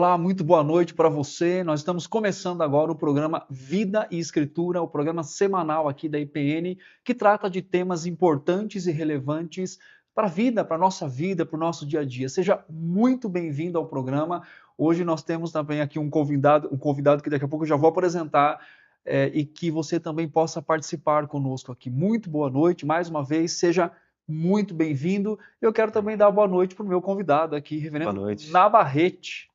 Olá, muito boa noite para você. Nós estamos começando agora o programa Vida e Escritura, o programa semanal aqui da IPN, que trata de temas importantes e relevantes para a vida, para a nossa vida, para o nosso dia a dia. Seja muito bem-vindo ao programa. Hoje nós temos também aqui um convidado que daqui a pouco eu já vou apresentar, e que você também possa participar conosco aqui. Muito boa noite, mais uma vez, seja muito bem-vindo. Eu quero também dar boa noite para o meu convidado aqui, Boa Reverendo noite. Navarrete.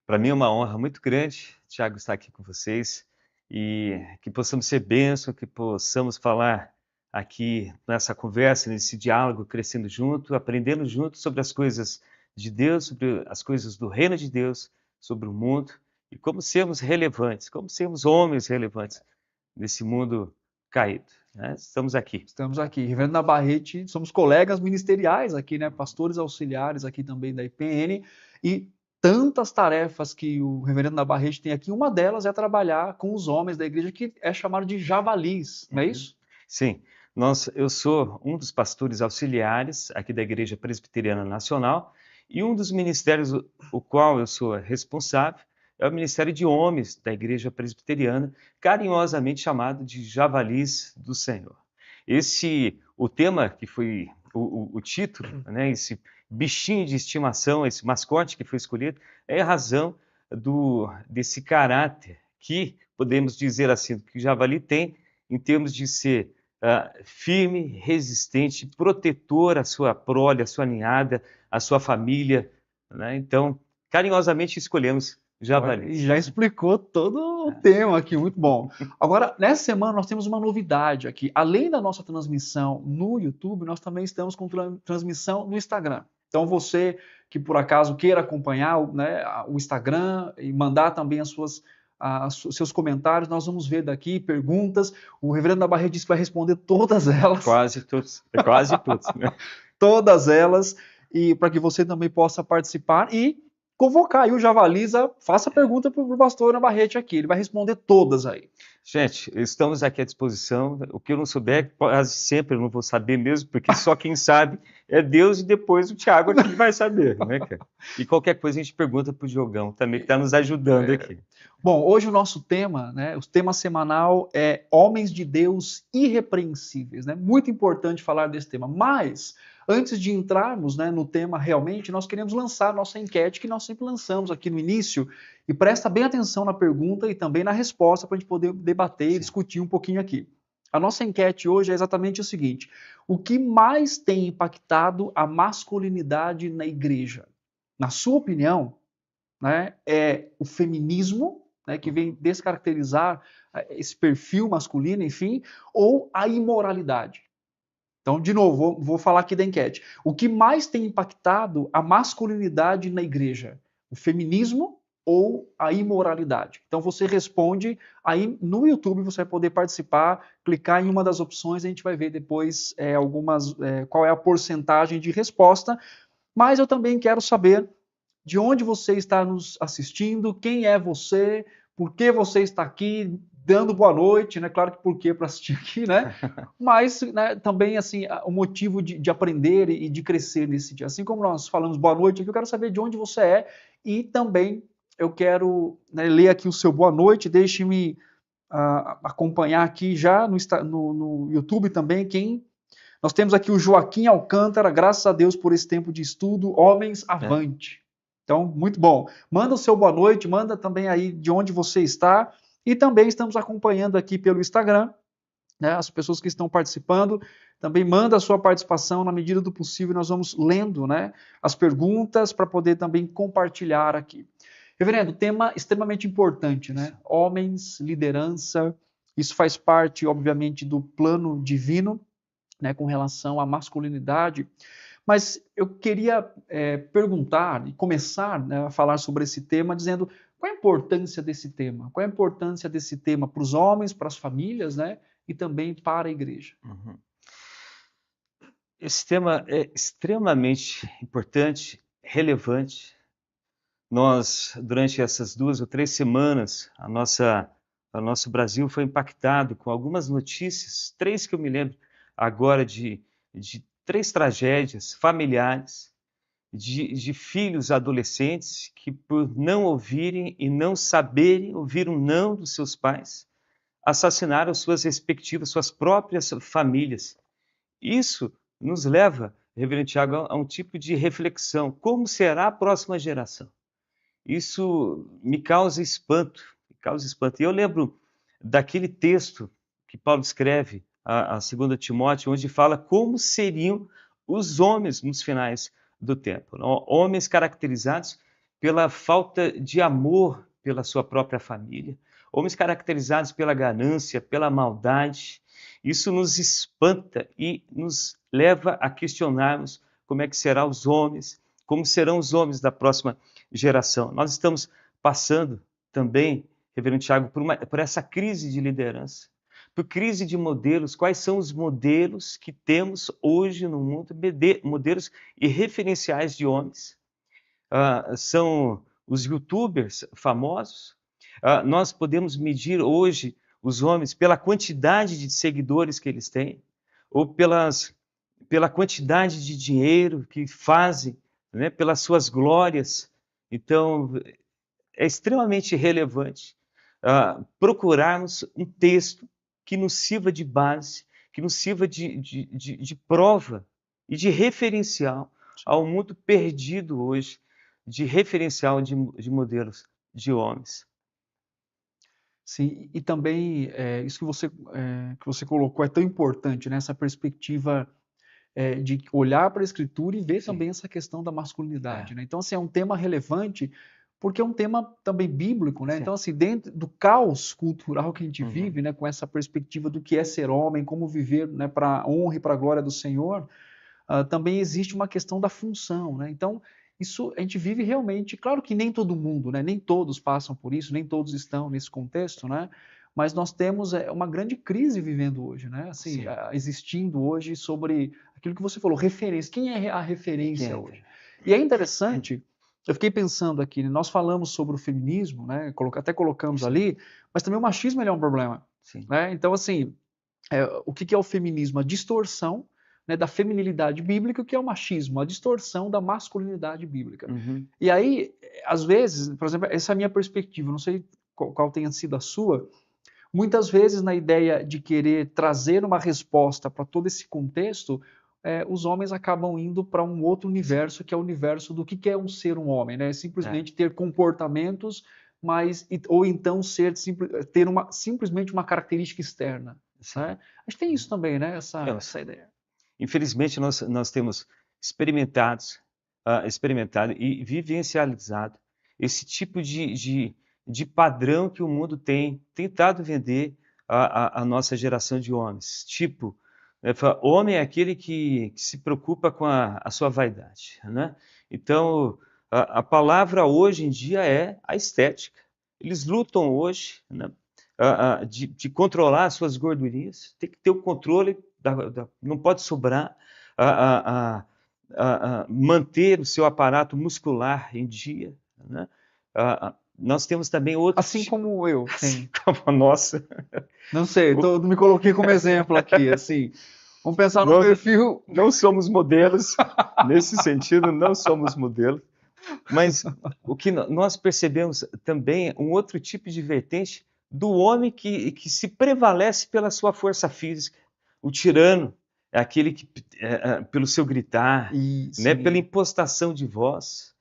Para mim é uma honra muito grande, Thiago, estar aqui com vocês e que possamos ser bênção, que possamos falar aqui nessa conversa, nesse diálogo, crescendo junto, aprendendo junto sobre as coisas de Deus, sobre as coisas do reino de Deus, sobre o mundo e como sermos relevantes, como sermos homens relevantes nesse mundo caído, né? Estamos aqui. Estamos aqui, Reverendo Navarrete, somos colegas ministeriais aqui, né? Pastores auxiliares aqui também da IPN, e tantas tarefas que o Reverendo Navarrete tem aqui, uma delas é trabalhar com os homens da igreja, que é chamado de javalis, não é isso? Sim, eu sou um dos pastores auxiliares aqui da Igreja Presbiteriana Nacional e um dos ministérios o qual eu sou responsável é o Ministério de Homens da Igreja Presbiteriana, carinhosamente chamado de Javalis do Senhor. O tema que foi o título, né, esse bichinho de estimação, esse mascote que foi escolhido, é a razão desse caráter que, podemos dizer assim, que o javali tem em termos de ser firme, resistente, protetor à sua prole, à sua ninhada, à sua família, né? Então, carinhosamente escolhemos E javalis. já explicou todo o tema aqui, muito bom. Agora, nessa semana nós temos uma novidade aqui. Além da nossa transmissão no YouTube, nós também estamos com transmissão no Instagram. Então, você que por acaso queira acompanhar, né, o Instagram e mandar também seus comentários, nós vamos ver daqui perguntas. O Reverendo Navarrete disse que vai responder todas elas. Quase todos, né? Todas elas, e para que você também possa participar e convocar aí o Javaliza, faça pergunta para o pastor Navarrete aqui, ele vai responder todas aí. Gente, estamos aqui à disposição. O que eu não souber, quase sempre eu não vou saber mesmo, porque só quem sabe é Deus e depois o Thiago aqui que vai saber, né, cara? E qualquer coisa a gente pergunta para o Diogão também, que está nos ajudando aqui. Bom, hoje o nosso tema, né, o tema semanal é Homens de Deus Irrepreensíveis, né? Muito importante falar desse tema, mas antes de entrarmos, né, no tema realmente, nós queremos lançar a nossa enquete que nós sempre lançamos aqui no início, e presta bem atenção na pergunta e também na resposta para a gente poder debater e discutir um pouquinho aqui. A nossa enquete hoje é exatamente o seguinte: o que mais tem impactado a masculinidade na igreja? Na sua opinião, né, é o feminismo, né, que vem descaracterizar esse perfil masculino, enfim, ou a imoralidade? Então, de novo, vou falar aqui da enquete. O que mais tem impactado a masculinidade na igreja? O feminismo ou a imoralidade? Então, você responde aí no YouTube, você vai poder participar, clicar em uma das opções, a gente vai ver depois qual é a porcentagem de resposta. Mas eu também quero saber de onde você está nos assistindo, quem é você, por que você está aqui, dando boa noite, né? Claro que por que para assistir aqui, né? Mas, né, também, assim, o motivo de aprender e de crescer nesse dia. Assim como nós falamos boa noite aqui, eu quero saber de onde você é e também eu quero, né, ler aqui o seu boa noite, deixe-me acompanhar aqui já no YouTube também nós temos aqui o Joaquim Alcântara, graças a Deus por esse tempo de estudo, homens avante. Então, muito bom. Manda o seu boa noite, manda também aí de onde você está. E também estamos acompanhando aqui pelo Instagram, né, as pessoas que estão participando. Também manda a sua participação na medida do possível. Nós vamos lendo, né, as perguntas para poder também compartilhar aqui. Reverendo, tema extremamente importante, né? Homens, liderança. Isso faz parte, obviamente, do plano divino, né, com relação à masculinidade. Mas eu queria perguntar e começar, né, a falar sobre esse tema, dizendo qual a importância desse tema? Qual a importância desse tema para os homens, para as famílias, né, e também para a igreja? Esse tema é extremamente importante, relevante. Nós, durante essas 2 ou 3 semanas, o nosso Brasil foi impactado com algumas notícias, 3 que eu me lembro agora de 3 tragédias familiares de filhos adolescentes que, por não ouvirem e não saberem ouvir um não dos seus pais, assassinaram suas próprias famílias. Isso nos leva, Reverendo Tiago, a um tipo de reflexão. Como será a próxima geração? Isso me causa espanto, me causa espanto. E eu lembro daquele texto que Paulo escreve a 2 Timóteo, onde fala como seriam os homens nos finais do tempo. Homens caracterizados pela falta de amor pela sua própria família, homens caracterizados pela ganância, pela maldade. Isso nos espanta e nos leva a questionarmos como é que serão os homens, como serão os homens da próxima geração. Nós estamos passando também, Reverendo Tiago, por essa crise de liderança, por crise de modelos. Quais são os modelos que temos hoje no mundo, modelos e referenciais de homens? São os youtubers famosos. Nós podemos medir hoje os homens pela quantidade de seguidores que eles têm, ou pela quantidade de dinheiro que fazem, né, pelas suas glórias. Então, é extremamente relevante procurarmos um texto que nos sirva de base, que nos sirva de prova e de referencial ao mundo perdido hoje, de referencial de modelos de homens. Sim, e também isso que você colocou é tão importante, né? Essa perspectiva de olhar para a Escritura e ver também essa questão da masculinidade, né? Então, assim, é um tema relevante porque é um tema também bíblico, né? Sim. Então, assim, dentro do caos cultural que a gente vive, né, com essa perspectiva do que é ser homem, como viver, né, para a honra e para a glória do Senhor, também existe uma questão da função, né? Então, isso a gente vive realmente, claro que nem todo mundo, né, nem todos passam por isso, nem todos estão nesse contexto, né? Mas nós temos uma grande crise vivendo hoje, né? Assim, existindo hoje sobre aquilo que você falou, referência. Quem é a referência hoje? E é interessante, eu fiquei pensando aqui, né, nós falamos sobre o feminismo, né? Até colocamos ali, mas também o machismo ele é um problema, né? Então, assim, o que é o feminismo? A distorção, né, da feminilidade bíblica, que é o machismo, a distorção da masculinidade bíblica. E aí, às vezes, por exemplo, essa é a minha perspectiva, não sei qual tenha sido a sua, muitas vezes na ideia de querer trazer uma resposta para todo esse contexto, os homens acabam indo para um outro universo, que é o universo do que é ser um homem, né? Simplesmente ter comportamentos, ou então ter simplesmente uma característica externa. Né? Acho que tem isso também, né? Essa ideia. Infelizmente, nós temos experimentado e vivencializado esse tipo de padrão que o mundo tem tentado vender à nossa geração de homens. Tipo, homem é aquele que se preocupa com a sua vaidade, né? Então, a palavra hoje em dia é a estética. Eles lutam hoje, né, de controlar as suas gordurinhas, tem que ter o controle, não pode sobrar, manter o seu aparato muscular em dia, né? Nós temos também outros... Assim como eu. Assim como a nossa. Não sei, me coloquei como exemplo aqui, assim. Vamos pensar no perfil... Não somos modelos, nesse sentido, não somos modelos. Mas o que nós percebemos também, um outro tipo de vertente do homem que se prevalece pela sua força física. O tirano é aquele que, pelo seu gritar, né, pela impostação de voz.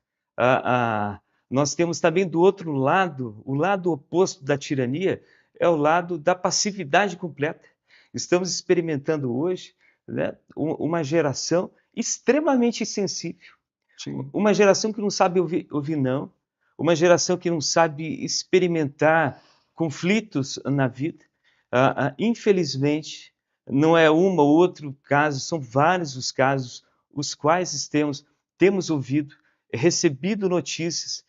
Nós temos também do outro lado, o lado oposto da tirania, é o lado da passividade completa. Estamos experimentando hoje, né, uma geração extremamente sensível. Sim. Uma geração que não sabe ouvir não, uma geração que não sabe experimentar conflitos na vida. Infelizmente, não é um ou outro caso, são vários os casos os quais temos ouvido, recebido notícias,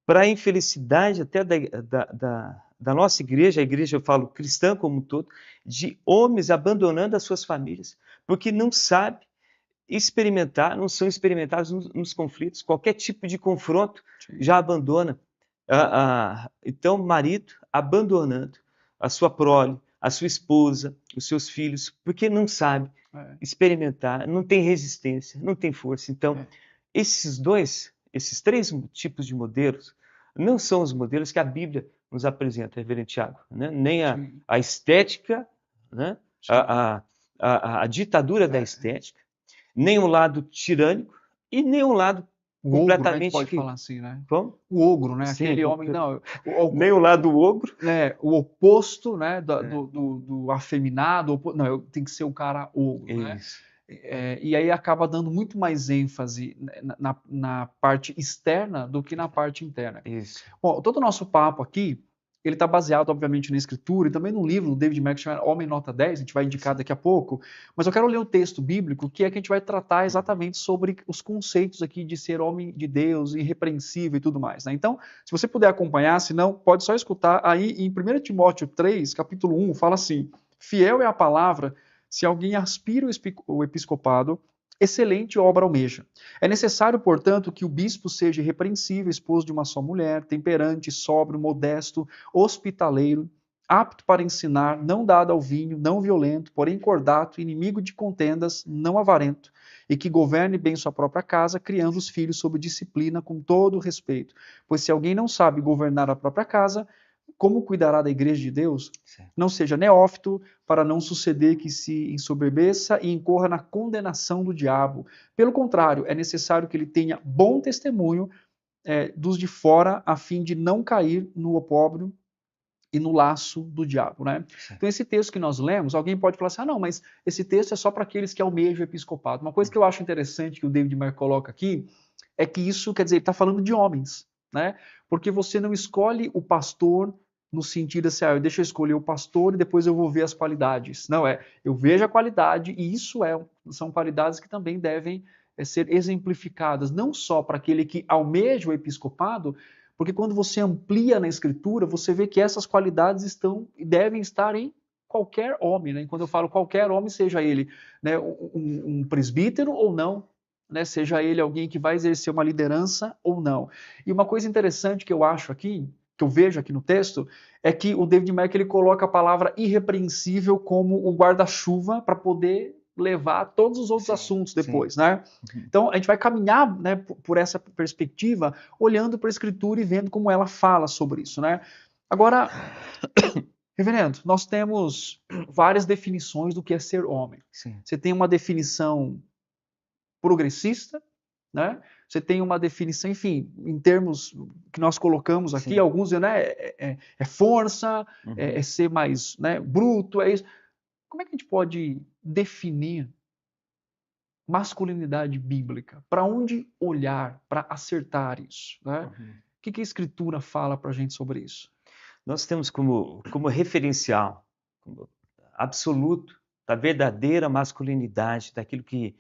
para a infelicidade até da nossa igreja, a igreja, eu falo cristã como um todo, de homens abandonando as suas famílias, porque não sabe experimentar, não são experimentados nos conflitos, qualquer tipo de confronto já abandona. Então, marido abandonando a sua prole, a sua esposa, os seus filhos, porque não sabe experimentar, não tem resistência, não tem força. Então, esses três tipos de modelos, não são os modelos que a Bíblia nos apresenta, Reverendo Tiago, né? Nem a estética, né? A ditadura da estética, nem o lado tirânico e nem o lado O ogro, né? A gente completamente pode falar assim, né? Como? O ogro, né? Sim, Aquele homem, não, nem o lado ogro, né? O oposto, né? Do afeminado, não, tem que ser o cara ogro, né? Isso. E aí acaba dando muito mais ênfase na parte externa do que na parte interna. Isso. Bom, todo o nosso papo aqui, ele está baseado, obviamente, na escritura e também no livro do David Mack, chamado Homem Nota 10, a gente vai indicar daqui a pouco, mas eu quero ler o texto bíblico, que é que a gente vai tratar exatamente sobre os conceitos aqui de ser homem de Deus, irrepreensível e tudo mais, né? Então, se você puder acompanhar, se não, pode só escutar, aí em 1 Timóteo 3, capítulo 1, fala assim, fiel é a palavra, se alguém aspira o episcopado, excelente obra almeja. É necessário, portanto, que o bispo seja irrepreensível, esposo de uma só mulher, temperante, sóbrio, modesto, hospitaleiro, apto para ensinar, não dado ao vinho, não violento, porém cordato, inimigo de contendas, não avarento, e que governe bem sua própria casa, criando os filhos sob disciplina com todo o respeito. Pois se alguém não sabe governar a própria casa, como cuidará da igreja de Deus? Certo. Não seja neófito, para não suceder que se ensoberbeça e incorra na condenação do diabo. Pelo contrário, é necessário que ele tenha bom testemunho dos de fora, a fim de não cair no opróbrio e no laço do diabo, né? Certo. Então esse texto que nós lemos, alguém pode falar assim, não, mas esse texto é só para aqueles que almejam o episcopado. Uma coisa que eu acho interessante que o David Mayer coloca aqui, é que isso, quer dizer, ele está falando de homens, né? Porque você não escolhe o pastor no sentido assim, deixa eu escolher o pastor e depois eu vou ver as qualidades. Não, eu vejo a qualidade e isso são qualidades que também devem ser exemplificadas, não só para aquele que almeja o episcopado, porque quando você amplia na escritura, você vê que essas qualidades estão e devem estar em qualquer homem, né? E quando eu falo qualquer homem, seja ele, né, um presbítero ou não, né, seja ele alguém que vai exercer uma liderança ou não. E uma coisa interessante que eu acho aqui, que eu vejo aqui no texto, é que o David Mack ele coloca a palavra irrepreensível como o guarda-chuva para poder levar todos os outros assuntos depois, né? Então a gente vai caminhar, né, por essa perspectiva, olhando para a Escritura e vendo como ela fala sobre isso, né? Agora, reverendo, nós temos várias definições do que é ser homem. Sim. Você tem uma definição progressista, né? Você tem uma definição, enfim, em termos que nós colocamos aqui, Sim. alguns, né, é força, é ser mais, né, bruto, é isso. Como é que a gente pode definir masculinidade bíblica? Para onde olhar para acertar isso, né? O que a Escritura fala para a gente sobre isso? Nós temos como referencial como absoluto da verdadeira masculinidade, daquilo que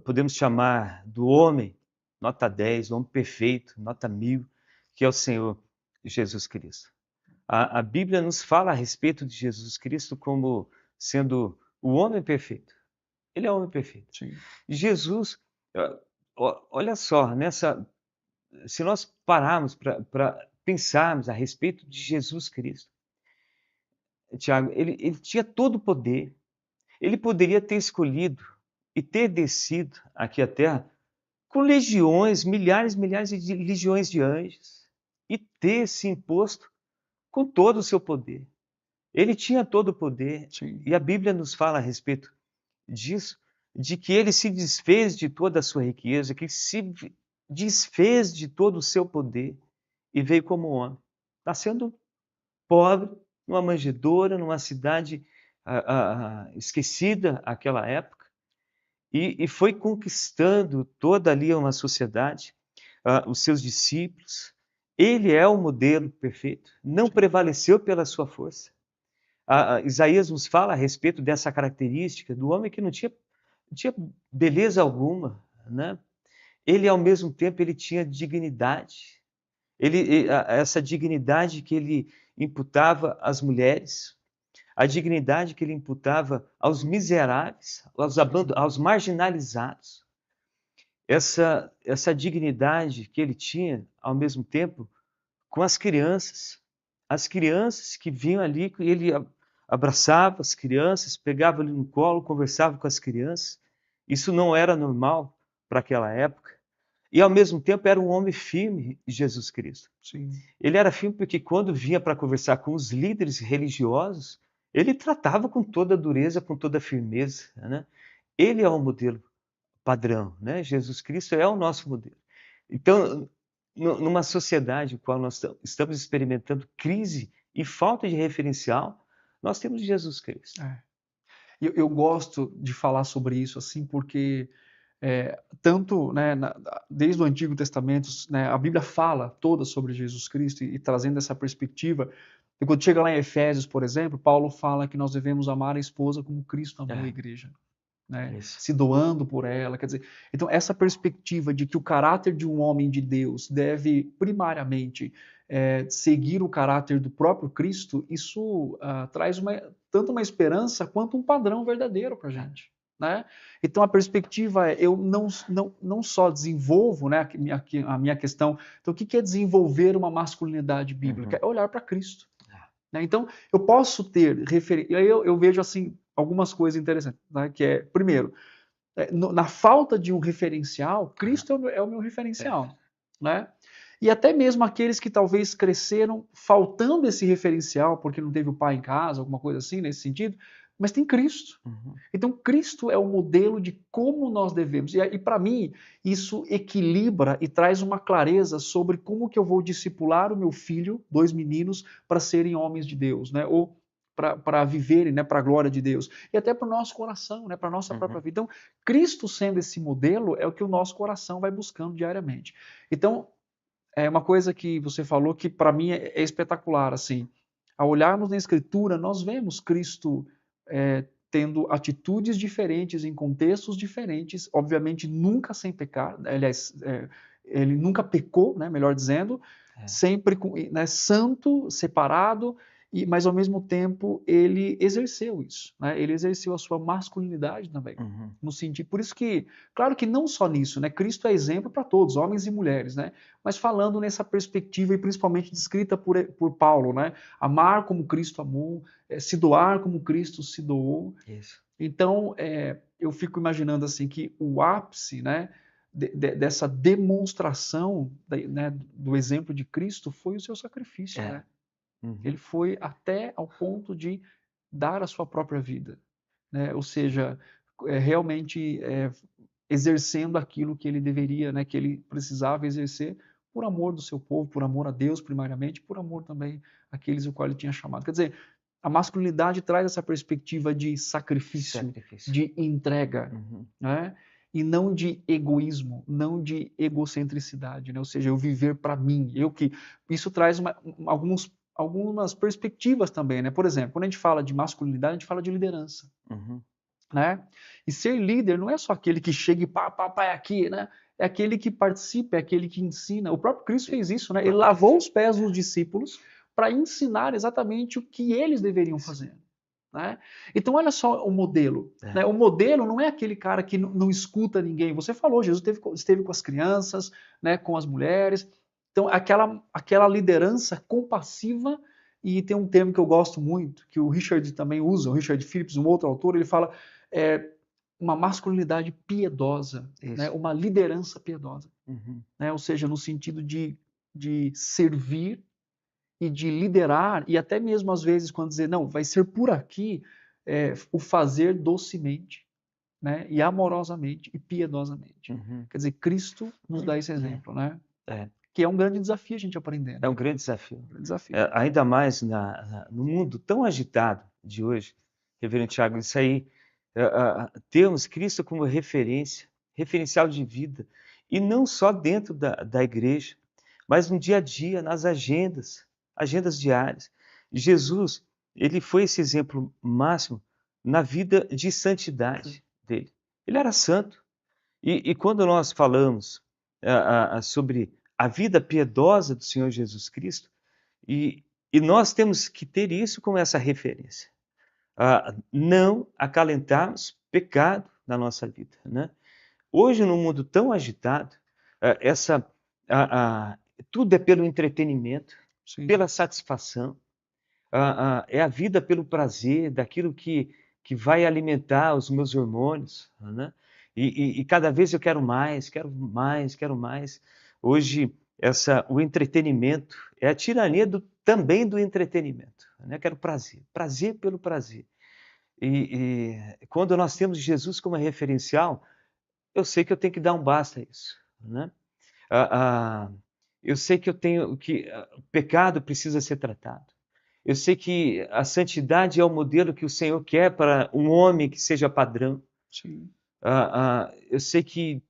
podemos chamar do homem, nota 10, o homem perfeito, nota 1000, que é o Senhor Jesus Cristo. A Bíblia nos fala a respeito de Jesus Cristo como sendo o homem perfeito. Ele é o homem perfeito. Sim. Jesus, olha só, se nós pararmos para pensarmos a respeito de Jesus Cristo, Tiago, ele tinha todo o poder, ele poderia ter escolhido e ter descido aqui à Terra com legiões, milhares de legiões de anjos e ter se imposto com todo o seu poder. Ele tinha todo o poder. Sim. E a Bíblia nos fala a respeito disso, de que ele se desfez de toda a sua riqueza, que se desfez de todo o seu poder e veio como homem, nascendo pobre, numa manjedoura, numa cidade esquecida naquela época, e foi conquistando toda ali uma sociedade, os seus discípulos. Ele é o modelo perfeito, não prevaleceu pela sua força. Isaías nos fala a respeito dessa característica do homem que não tinha beleza alguma, né? Ele, ao mesmo tempo, ele tinha dignidade. Essa dignidade que ele imputava às mulheres, a dignidade que ele imputava aos miseráveis, aos marginalizados. Essa dignidade que ele tinha, ao mesmo tempo, com as crianças que vinham ali, ele abraçava as crianças, pegava ali no colo, conversava com as crianças. Isso não era normal para aquela época. e ao mesmo tempo era um homem firme de Jesus Cristo. Sim. Ele era firme porque quando vinha para conversar com os líderes religiosos, ele tratava com toda dureza, com toda firmeza, né? Ele é o modelo padrão, né? Jesus Cristo é o nosso modelo. Então, numa sociedade em qual nós estamos experimentando crise e falta de referencial, nós temos Jesus Cristo. Eu gosto de falar sobre isso assim, porque tanto, né, desde o Antigo Testamento, né, a Bíblia fala toda sobre Jesus Cristo e trazendo essa perspectiva. E quando chega lá em Efésios, por exemplo, Paulo fala que nós devemos amar a esposa como Cristo amou a igreja, né, se doando por ela. Quer dizer, então essa perspectiva de que o caráter de um homem de Deus deve primariamente seguir o caráter do próprio Cristo, isso traz tanto uma esperança quanto um padrão verdadeiro para a gente. Né? Então a perspectiva é, eu não só desenvolvo, né, a minha questão, então o que é desenvolver uma masculinidade bíblica? É olhar para Cristo. Né? Então eu posso ter referência, eu vejo assim algumas coisas interessantes, né, que é, primeiro, na falta de um referencial, Cristo é o meu referencial. Né? E até mesmo aqueles que talvez cresceram faltando esse referencial, porque não teve o pai em casa, alguma coisa assim nesse sentido, mas tem Cristo. Então, Cristo é o modelo de como nós devemos. E para mim, isso equilibra e traz uma clareza sobre como que eu vou discipular o meu filho, 2 meninos, para serem homens de Deus, né? Ou para viverem, né, para a glória de Deus. E até para o nosso coração, né, para a nossa própria vida. Então, Cristo sendo esse modelo é o que o nosso coração vai buscando diariamente. Então, é uma coisa que você falou que para mim é espetacular, assim. Ao olharmos na Escritura, nós vemos Cristo tendo atitudes diferentes em contextos diferentes, obviamente nunca sem pecar, aliás, ele nunca pecou, né, melhor dizendo, sempre né, santo, separado, mas ao mesmo tempo ele exerceu isso, né? Ele exerceu a sua masculinidade também, no sentido, por isso que, claro que não só nisso, né? Cristo é exemplo para todos, homens e mulheres, né? Mas falando nessa perspectiva e principalmente descrita por Paulo, né? Amar como Cristo amou, se doar como Cristo se doou. Isso. Então, eu fico imaginando assim que o ápice, né, dessa demonstração, né, do exemplo de Cristo foi o seu sacrifício, né? Ele foi até ao ponto de dar a sua própria vida, né? Ou seja, realmente exercendo aquilo que ele deveria, né, que ele precisava exercer por amor do seu povo, por amor a Deus primariamente, por amor também àqueles o qual ele tinha chamado. Quer dizer, a masculinidade traz essa perspectiva de sacrifício. De entrega, né? E não de egoísmo, não de egocentricidade, né? Ou seja, eu viver para mim, isso traz algumas perspectivas também, né? Por exemplo, quando a gente fala de masculinidade, a gente fala de liderança, né? E ser líder não é só aquele que chega e pá, é aqui, né? É aquele que participa, é aquele que ensina. O próprio Cristo fez isso, né? Ele lavou os pés dos discípulos para ensinar exatamente o que eles deveriam fazer. Né? Então, olha só o modelo. Né? O modelo não é aquele cara que não escuta ninguém. Você falou, Jesus esteve com as crianças, né, com as mulheres. Então, aquela liderança compassiva, e tem um termo que eu gosto muito, que o Richard também usa, o Richard Phillips, um outro autor, ele fala uma masculinidade piedosa, né? Uma liderança piedosa. Né? Ou seja, no sentido de servir e de liderar, e até mesmo às vezes quando dizer, não, vai ser por aqui, o fazer docemente, né? E amorosamente e piedosamente. Quer dizer, Cristo nos dá esse exemplo, né? Que é um grande desafio a gente aprender. Né? É um grande desafio. desafio. Ainda mais no mundo tão agitado de hoje, Reverendo Tiago, isso aí, termos Cristo como referencial de vida, e não só dentro da igreja, mas no dia a dia, nas agendas diárias. Jesus, ele foi esse exemplo máximo na vida de santidade dele. Ele era santo. E quando nós falamos sobre a vida piedosa do Senhor Jesus Cristo, e nós temos que ter isso como essa referência. Não acalentarmos pecado na nossa vida. Né? Hoje, num mundo tão agitado, tudo é pelo entretenimento, pela satisfação, é a vida pelo prazer, daquilo que vai alimentar os meus hormônios. Né? E cada vez eu quero mais, quero mais, quero mais. Hoje, o entretenimento é a tirania também do entretenimento, né? Quero prazer, prazer pelo prazer. Quando nós temos Jesus como referencial, eu sei que eu tenho que dar um basta a isso, né? Eu sei que o pecado precisa ser tratado. Eu sei que a santidade é o modelo que o Senhor quer para um homem que seja padrão. Sim. Eu sei que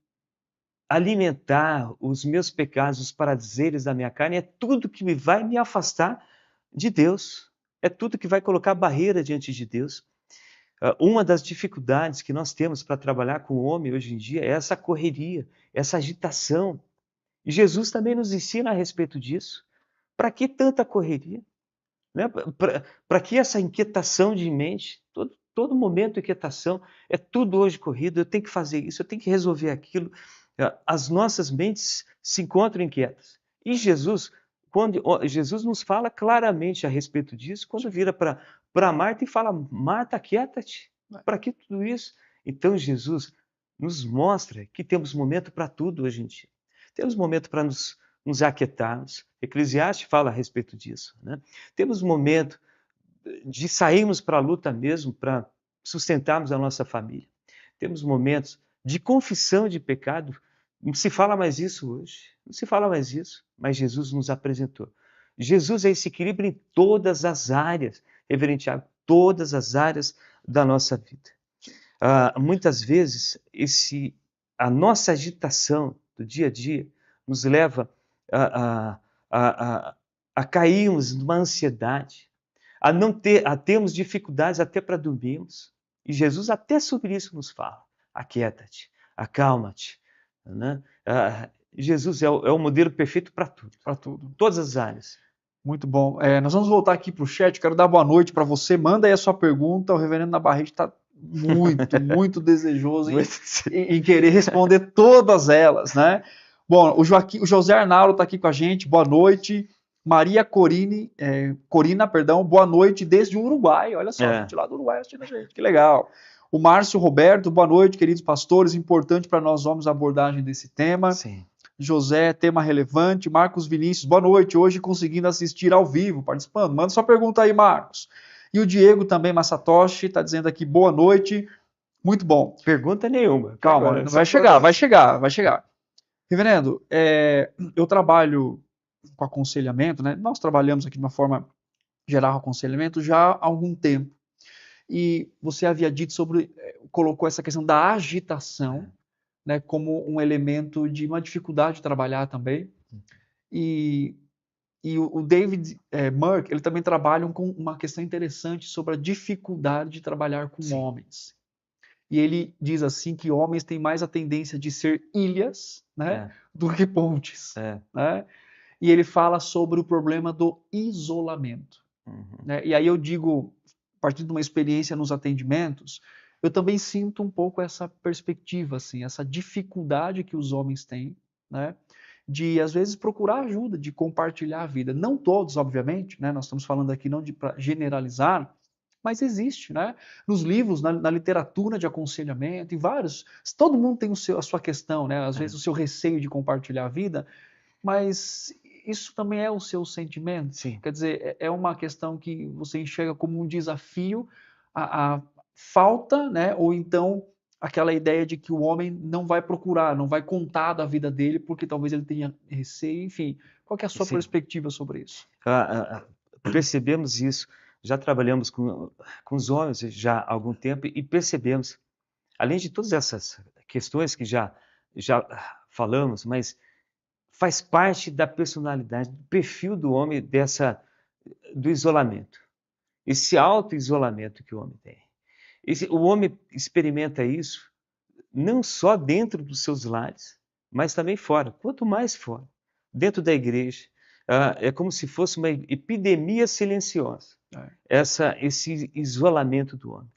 alimentar os meus pecados, os prazeres da minha carne, é tudo que vai me afastar de Deus. É tudo que vai colocar barreira diante de Deus. Uma das dificuldades que nós temos para trabalhar com o homem hoje em dia é essa correria, essa agitação. E Jesus também nos ensina a respeito disso. Para que tanta correria? Né? Para que essa inquietação de mente? Todo momento inquietação, é tudo hoje corrido, eu tenho que fazer isso, eu tenho que resolver aquilo. As nossas mentes se encontram inquietas. E Jesus nos fala claramente a respeito disso, quando vira para Marta e fala: Marta, aquieta-te, para que tudo isso? Então Jesus nos mostra que temos momento para tudo hoje em dia. Temos momento para nos aquietarmos. Eclesiastes fala a respeito disso, né? Temos momento de sairmos para a luta mesmo, para sustentarmos a nossa família. Temos momentos de confissão de pecado. Não se fala mais isso hoje. Não se fala mais isso, mas Jesus nos apresentou. Jesus é esse equilíbrio em todas as áreas, reverendo Tiago, todas as áreas da nossa vida. Muitas vezes, a nossa agitação do dia a dia nos leva a cairmos numa ansiedade, a termos dificuldades até para dormirmos. E Jesus até sobre isso nos fala: aquieta-te, acalma-te. Né? Jesus é o modelo perfeito para tudo. Para tudo. Todas as áreas. Muito bom. Nós vamos voltar aqui para o chat. Quero dar boa noite para você. Manda aí a sua pergunta. O reverendo Navarrete está muito desejoso em querer responder todas elas, né? Bom, o José Arnaldo está aqui com a gente. Boa noite. Maria Corina, boa noite desde o Uruguai. Olha só, gente lá do Uruguai assistindo a gente. Que legal. O Márcio Roberto, boa noite, queridos pastores. Importante para nós homens a abordagem desse tema. Sim. José, tema relevante. Marcos Vinícius, boa noite. Hoje conseguindo assistir ao vivo, participando. Manda sua pergunta aí, Marcos. E o Diego também, Massatoshi, está dizendo aqui, boa noite. Muito bom. Pergunta nenhuma. Calma, agora, vai chegar. Reverendo, eu trabalho com aconselhamento, né? Nós trabalhamos aqui de uma forma geral aconselhamento já há algum tempo. E você havia dito colocou essa questão da agitação, né, como um elemento de uma dificuldade de trabalhar também. E o David Merck, ele também trabalha com uma questão interessante sobre a dificuldade de trabalhar com homens. E ele diz assim que homens têm mais a tendência de ser ilhas, né, do que pontes. Né? E ele fala sobre o problema do isolamento. Né? E aí eu digo, a partir de uma experiência nos atendimentos, eu também sinto um pouco essa perspectiva, assim, essa dificuldade que os homens têm, né, de, às vezes, procurar ajuda, de compartilhar a vida. Não todos, obviamente, né, nós estamos falando aqui não para generalizar, mas existe, né? Nos livros, na literatura de aconselhamento, em vários, todo mundo tem a sua questão, né? Às vezes o seu receio de compartilhar a vida, mas isso também é o seu sentimento. Sim. Quer dizer, é uma questão que você enxerga como um desafio, a falta, né? Ou então aquela ideia de que o homem não vai procurar, não vai contar da vida dele, porque talvez ele tenha receio, enfim. Qual que é a sua perspectiva sobre isso? Percebemos isso. Já trabalhamos com os homens já há algum tempo e percebemos, além de todas essas questões que já falamos, mas faz parte da personalidade, do perfil do homem, do isolamento. Esse auto-isolamento que o homem tem. O homem experimenta isso não só dentro dos seus lares, mas também fora. Quanto mais fora, dentro da igreja, é como se fosse uma epidemia silenciosa. Esse isolamento do homem.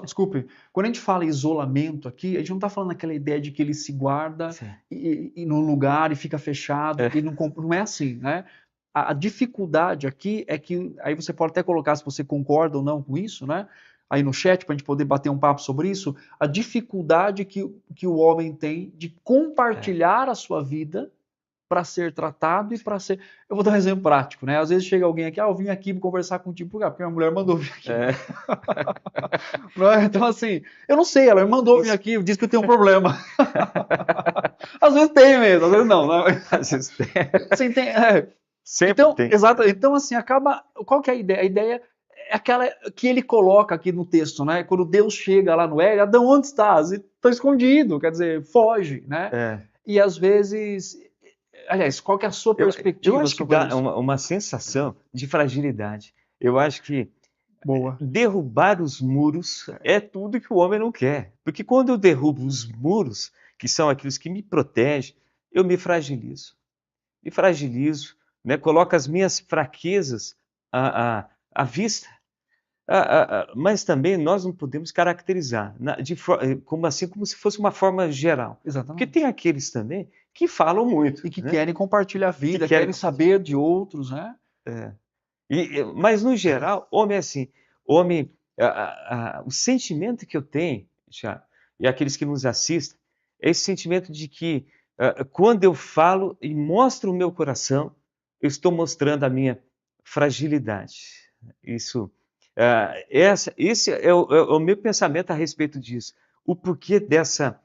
Desculpe, quando a gente fala isolamento aqui, a gente não está falando aquela ideia de que ele se guarda e num lugar e fica fechado, e não é assim, né? A dificuldade aqui é que, aí você pode até colocar se você concorda ou não com isso, né? aí no chat para a gente poder bater um papo sobre isso, a dificuldade que o homem tem de compartilhar a sua vida para ser tratado e para ser. Eu vou dar um exemplo prático, né? Às vezes chega alguém aqui, eu vim aqui conversar contigo, porque a mulher mandou vir aqui. É. Não é? Então, assim, eu não sei, ela me mandou vir aqui, disse que eu tenho um problema. Às vezes tem mesmo, às vezes não. Né? Às vezes tem. Assim, tem, Sempre então, tem. exato. Então, assim, acaba. Qual que é a ideia? A ideia é aquela que ele coloca aqui no texto, né? Quando Deus chega lá no Éden, Adão, onde estás? Está escondido, quer dizer, foge, né? É. E às vezes. Aliás, qual que é a sua perspectiva Eu acho que sobre dá isso? uma sensação de fragilidade. Eu acho que Boa. derrubar os muros é tudo que o homem não quer. Porque quando eu derrubo os muros, que são aqueles que me protegem, eu me fragilizo. Me fragilizo, né? Coloco as minhas fraquezas à vista. Mas também nós não podemos caracterizar como assim, como se fosse uma forma geral. Porque Exatamente. tem aqueles também que falam muito. E que né? querem compartilhar a vida, querem querem saber de outros, né? Mas, no geral, homem é assim. Homem, o sentimento que eu tenho, Thiago, e aqueles que nos assistem, é esse sentimento de que quando eu falo e mostro o meu coração, eu estou mostrando a minha fragilidade. Esse é o meu pensamento a respeito disso. O porquê dessa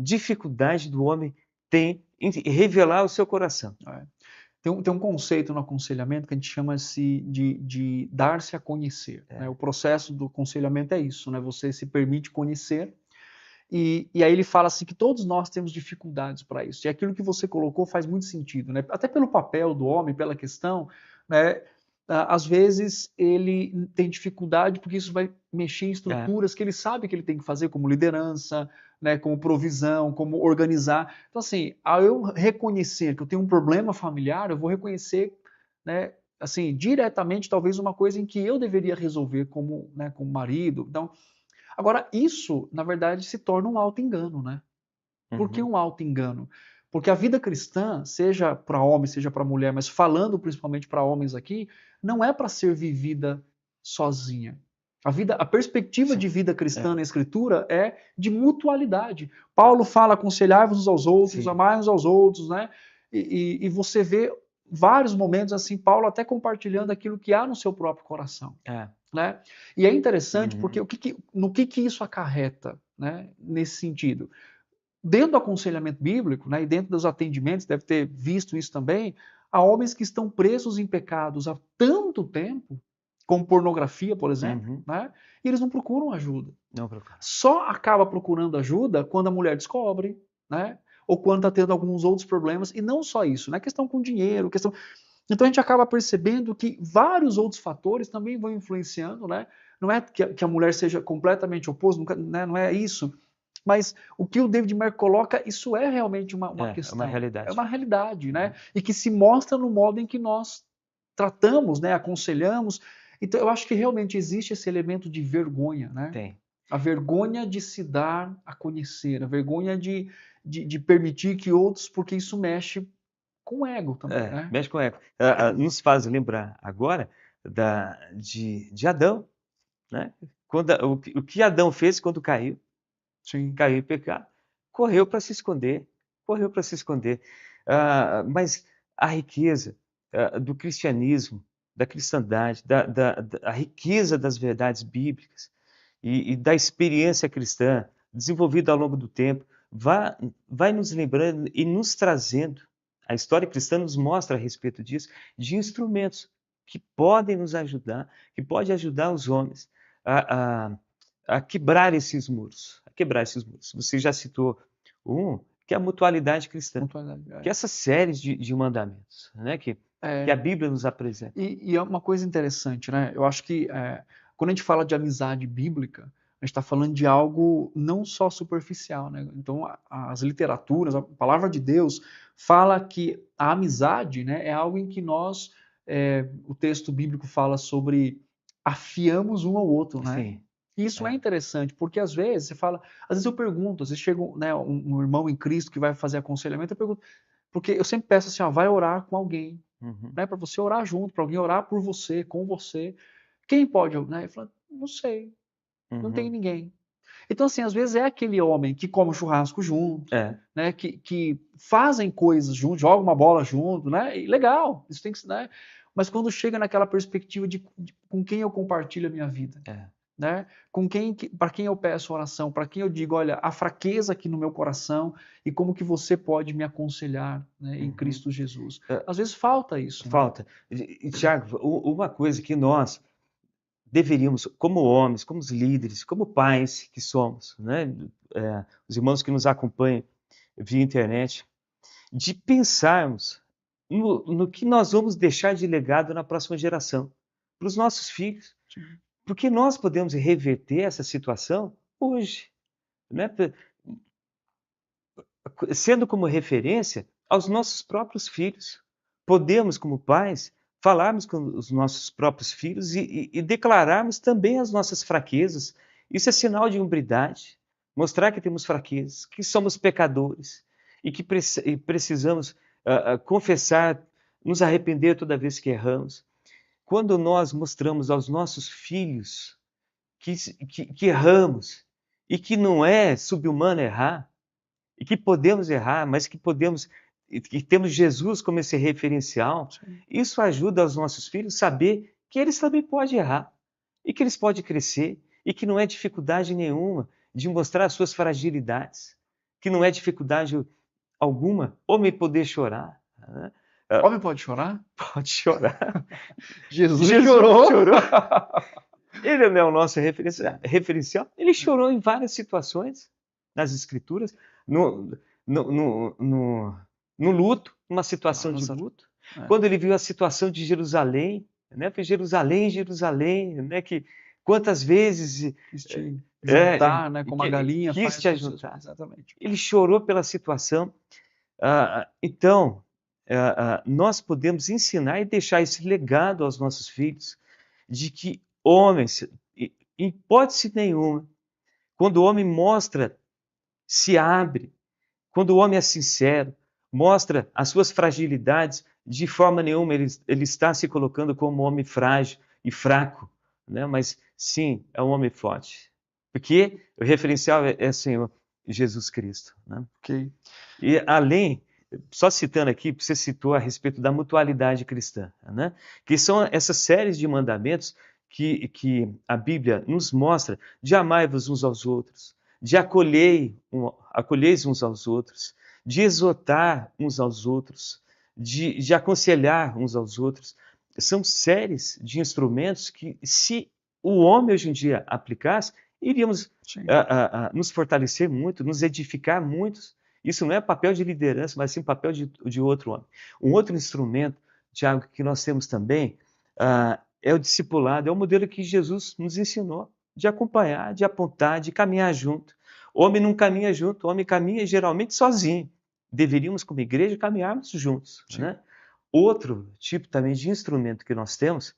dificuldade do homem tem em revelar o seu coração. Tem um conceito no aconselhamento que a gente chama de dar-se a conhecer. Né? O processo do aconselhamento é isso, né? Você se permite conhecer. E aí ele fala assim que todos nós temos dificuldades para isso. E aquilo que você colocou faz muito sentido, né? Até pelo papel do homem, pela questão, né? Às vezes ele tem dificuldade porque isso vai mexer em estruturas que ele sabe que ele tem que fazer, como liderança, né? Como provisão, como organizar. Então, assim, ao eu reconhecer que eu tenho um problema familiar, eu vou reconhecer, né? Assim, diretamente, talvez uma coisa em que eu deveria resolver como, né, como marido. Então, agora, isso, na verdade, se torna um auto-engano, né? Por que um auto-engano? Porque a vida cristã, seja para homem, seja para mulher, mas falando principalmente para homens aqui, não é para ser vivida sozinha. A perspectiva de vida cristã na Escritura é de mutualidade. Paulo fala, aconselhai-vos uns aos outros, amai uns aos outros, né? E você vê vários momentos assim, Paulo até compartilhando aquilo que há no seu próprio coração. Né? E é interessante porque no que isso acarreta, né, nesse sentido? Dentro do aconselhamento bíblico, né, e dentro dos atendimentos, deve ter visto isso também, há homens que estão presos em pecados há tanto tempo, como pornografia, por exemplo, né, e eles não procuram ajuda. Não procura. Só acaba procurando ajuda quando a mulher descobre, né, ou quando está tendo alguns outros problemas, e não só isso, né, questão com dinheiro, questão... Então a gente acaba percebendo que vários outros fatores também vão influenciando, né? Não é que a mulher seja completamente oposto, né? Não é isso. Mas o que o David Merck coloca, isso é realmente uma questão. É uma realidade. É uma realidade, né? E que se mostra no modo em que nós tratamos, né? Aconselhamos. Então eu acho que realmente existe esse elemento de vergonha, né? Tem. A vergonha de se dar a conhecer, a vergonha de permitir que outros, porque isso mexe com o ego também, né? Mexe com o ego. Nos faz lembrar agora de Adão, né? O que Adão fez quando caiu? Sim. Caiu em pecado, correu para se esconder, mas a riqueza do cristianismo, da cristandade, a riqueza das verdades bíblicas e da experiência cristã desenvolvida ao longo do tempo, vai nos lembrando e nos trazendo, a história cristã nos mostra a respeito disso, de instrumentos que podem nos ajudar, que podem ajudar os homens a quebrar esses muros. Você já citou que é a mutualidade cristã, que é essas séries de mandamentos, né, que a Bíblia nos apresenta. E é uma coisa interessante, né? Eu acho que quando a gente fala de amizade bíblica, a gente está falando de algo não só superficial, né? Então, as literaturas, a palavra de Deus fala que a amizade, né, é algo em que nós, o texto bíblico fala sobre afiamos um ao outro, né? Sim. E isso é interessante, porque às vezes você fala, às vezes eu pergunto, às vezes chega né, um irmão em Cristo que vai fazer aconselhamento, eu pergunto, porque eu sempre peço assim, ó, vai orar com alguém, né, para você orar junto, para alguém orar por você, com você. Quem pode, né? Eu falo, Não sei, não tem Uhum. ninguém. Então, assim, às vezes é aquele homem que come um churrasco junto, É. né, que fazem coisas junto, joga uma bola junto, né, e legal, isso tem que, né, mas quando chega naquela perspectiva de com quem eu compartilho a minha vida, É. né, com quem, para quem eu peço oração, para quem eu digo, olha, a fraqueza aqui no meu coração e como que você pode me aconselhar, né, em Uhum. Cristo Jesus. É, Às vezes falta isso, né? falta. Tiago, uma coisa que nós deveríamos, como homens, como os líderes, como pais que somos, né? Os irmãos que nos acompanham via internet, de pensarmos no que nós vamos deixar de legado na próxima geração, para os nossos filhos. Sim. Porque nós podemos reverter essa situação hoje, né? Sendo como referência aos nossos próprios filhos. Podemos, como pais, falarmos com os nossos próprios filhos e declararmos também as nossas fraquezas. Isso é sinal de hombridade. Mostrar que temos fraquezas, que somos pecadores e que precisamos confessar, nos arrepender toda vez que erramos. Quando nós mostramos aos nossos filhos que erramos e que não é subhumano errar, e que podemos errar, mas que temos Jesus como esse referencial, Sim. isso ajuda os nossos filhos a saber que eles também podem errar e que eles podem crescer e que não é dificuldade nenhuma de mostrar as suas fragilidades, que não é dificuldade alguma homem poder chorar, né? Homem pode chorar? Pode chorar. Jesus Jesus chorou. chorou. Ele não é o nosso referencial. Ele chorou em várias situações nas Escrituras, no, no, no, no, no luto, numa situação de Lázaro. luto. É. Quando ele viu a situação de Jerusalém, né? Foi Jerusalém, Jerusalém, né? Que quantas vezes Quis te juntar, né, como a galinha quis faz te com seus... ajudar. Exatamente. Ele chorou pela situação. Então, nós podemos ensinar e deixar esse legado aos nossos filhos de que homens, em hipótese nenhuma, quando o homem mostra, se abre, quando o homem é sincero, mostra as suas fragilidades, de forma nenhuma ele está se colocando como um homem frágil e fraco, né? Mas sim, é um homem forte. Porque o referencial é Senhor Jesus Cristo, né? Ok. E além, só citando aqui, você citou a respeito da mutualidade cristã, né? Que são essas séries de mandamentos que a Bíblia nos mostra de amai-vos uns aos outros, de acolheis uns aos outros, de exortar uns aos outros, de aconselhar uns aos outros. São séries de instrumentos que, se o homem hoje em dia aplicasse, iríamos nos fortalecer muito, nos edificar muito. Isso não é papel de liderança, mas sim papel de outro homem. Um outro instrumento, Tiago, que nós temos também, é o discipulado, é o modelo que Jesus nos ensinou, de acompanhar, de apontar, de caminhar junto. O homem não caminha junto, o homem caminha geralmente sozinho. Deveríamos, como igreja, caminharmos juntos, né? Outro tipo também de instrumento que nós temos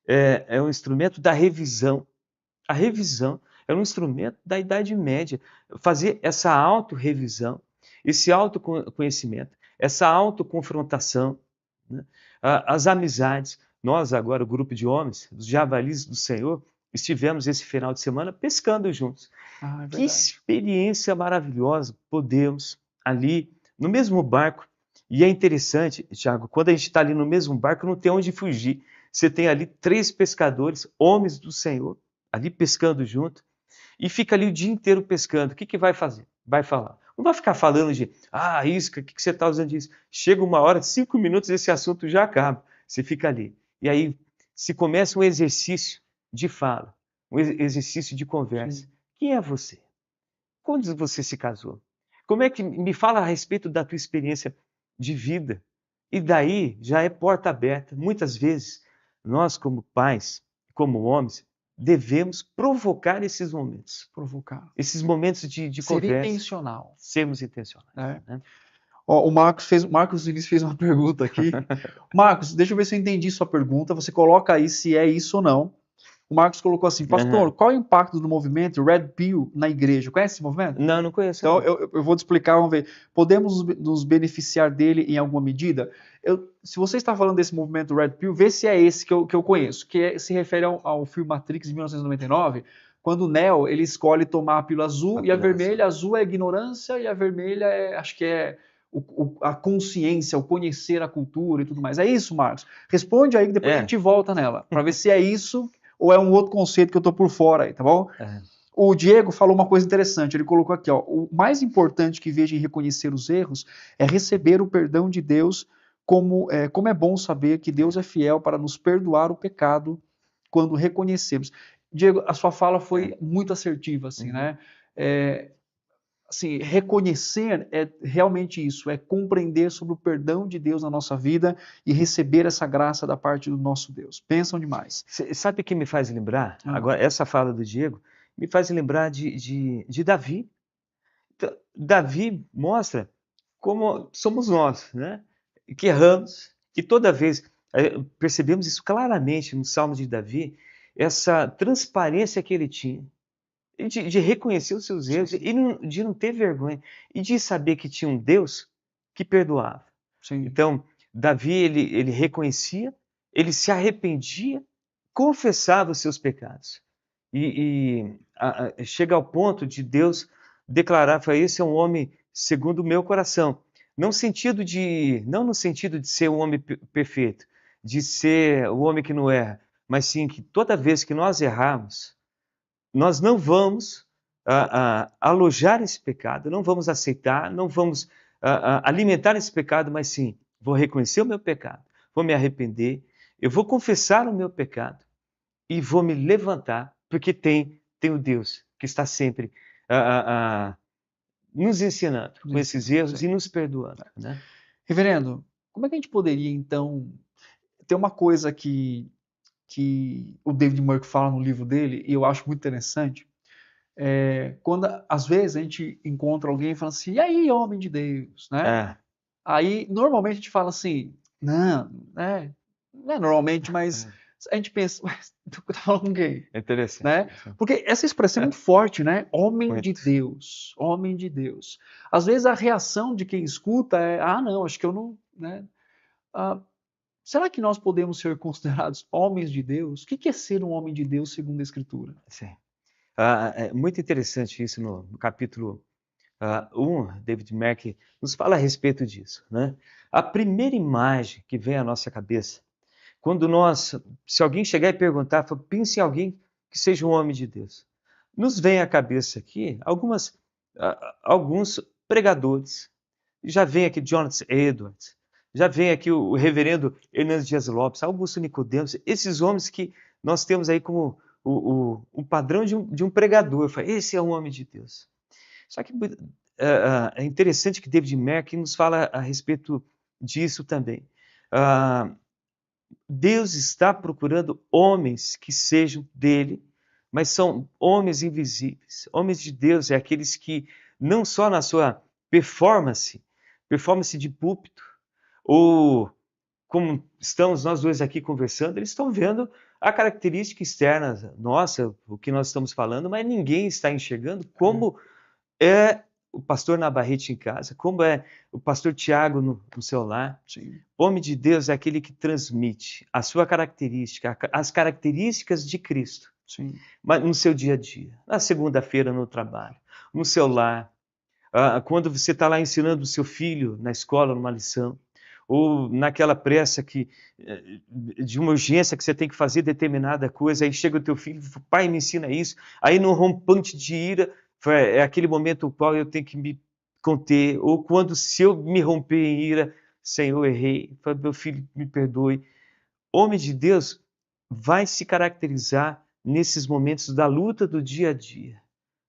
é o instrumento da revisão. A revisão é um instrumento da Idade Média. Fazer essa autorrevisão, esse autoconhecimento, essa autoconfrontação, né? As amizades. Nós agora, o grupo de homens, os javalis do Senhor, estivemos esse final de semana pescando juntos. É Que verdade. experiência maravilhosa podemos ali, no mesmo barco. E é interessante, Tiago, quando a gente está ali no mesmo barco, não tem onde fugir. Você tem ali 3 pescadores, homens do Senhor, ali pescando junto, e fica ali o dia inteiro pescando. O que vai fazer? Vai falar. Não vai ficar falando de, isca, o que você está usando disso? Chega uma hora, 5 minutos, esse assunto já acaba. Você fica ali. E aí se começa um exercício de fala, um exercício de conversa. Sim. Quem é você? Quando você se casou? Como é que me fala a respeito da tua experiência de vida? E daí já é porta aberta. Muitas vezes, nós como pais, como homens, devemos provocar esses momentos. Provocar. Esses momentos de Ser conversa. intencional. Sermos intencionais. Né? Né? Ó, o Marcos Vinícius fez uma pergunta aqui. Marcos, deixa eu ver se eu entendi sua pergunta. Você coloca aí se é isso ou não. O Marcos colocou assim, pastor, Aham. qual é o impacto do movimento Red Pill na igreja? Conhece esse movimento? Não, não conheço, Então, não. eu vou te explicar, vamos ver. Podemos nos beneficiar dele em alguma medida? Se você está falando desse movimento Red Pill, vê se é esse que eu conheço, se refere ao filme Matrix de 1999, quando o Neo ele escolhe tomar a pílula azul, e a vermelha, azul é ignorância, e a vermelha acho que é a consciência, o conhecer a cultura e tudo mais. É isso, Marcos? Responde aí que depois a gente volta nela, para ver se é isso ou é um outro conceito que eu estou por fora aí, tá bom? O Diego falou uma coisa interessante, ele colocou aqui, ó, o mais importante que vejo em reconhecer os erros é receber o perdão de Deus, como é bom saber que Deus é fiel para nos perdoar o pecado quando reconhecemos. Diego, a sua fala foi muito assertiva, assim, né? Assim, reconhecer é realmente isso, é compreender sobre o perdão de Deus na nossa vida e receber essa graça da parte do nosso Deus. Pensam demais. Sabe o que me faz lembrar? Agora, essa fala do Diego me faz lembrar de Davi. Então, Davi mostra como somos nós, né? Que erramos, e toda vez percebemos isso claramente no Salmo de Davi, essa transparência que ele tinha, de reconhecer os seus erros, e de não ter vergonha, e de saber que tinha um Deus que perdoava. Então, Davi, ele reconhecia, ele se arrependia, confessava os seus pecados. Chega ao ponto de Deus declarar, esse é um homem segundo o meu coração. Não no sentido de ser um homem perfeito, de ser o homem que não erra, mas sim que toda vez que nós errarmos, nós não vamos alojar esse pecado, não vamos aceitar, não vamos alimentar esse pecado, mas sim, vou reconhecer o meu pecado, vou me arrepender, eu vou confessar o meu pecado e vou me levantar, porque tem o Deus que está sempre nos ensinando com esses erros e nos perdoando. Né? Reverendo, como é que a gente poderia, então, ter uma coisa que o David Murphy fala no livro dele, e eu acho muito interessante, quando às vezes a gente encontra alguém e fala assim, e aí, homem de Deus, né? Aí, normalmente a gente fala assim, não é normalmente, mas a gente pensa, tu tá falando com quem? É interessante. Né? Porque essa expressão é muito forte, né? Homem de Deus, homem de Deus. Às vezes a reação de quem escuta é, não, acho que eu não, né? Será que nós podemos ser considerados homens de Deus? O que é ser um homem de Deus segundo a Escritura? Sim. É muito interessante isso no capítulo 1, David Mack nos fala a respeito disso. Né? A primeira imagem que vem à nossa cabeça, se alguém chegar e perguntar, pense em alguém que seja um homem de Deus. Nos vem à cabeça aqui alguns pregadores. Já vem aqui Jonathan Edwards, já vem aqui o reverendo Hernandes Dias Lopes, Augusto Nicodemos, esses homens que nós temos aí como o padrão de um pregador. Esse é um homem de Deus. Só que é interessante que David Mack nos fala a respeito disso também. Deus está procurando homens que sejam dele, mas são homens invisíveis. Homens de Deus é aqueles que, não só na sua performance de púlpito, ou como estamos nós dois aqui conversando, eles estão vendo a característica externa nossa, o que nós estamos falando, mas ninguém está enxergando como é o pastor Navarrete em casa, como é o pastor Tiago no seu lar. Sim. Homem de Deus é aquele que transmite a sua característica, as características de Cristo. Sim. Mas no seu dia a dia, na segunda-feira no trabalho, no seu lar, quando você está lá ensinando o seu filho na escola, numa lição, ou naquela pressa de uma urgência que você tem que fazer determinada coisa, aí chega o teu filho, pai, me ensina isso, aí num rompante de ira, é aquele momento no qual eu tenho que me conter, ou quando se eu me romper em ira, Senhor, errei, meu filho, me perdoe. Homem de Deus vai se caracterizar nesses momentos da luta do dia a dia,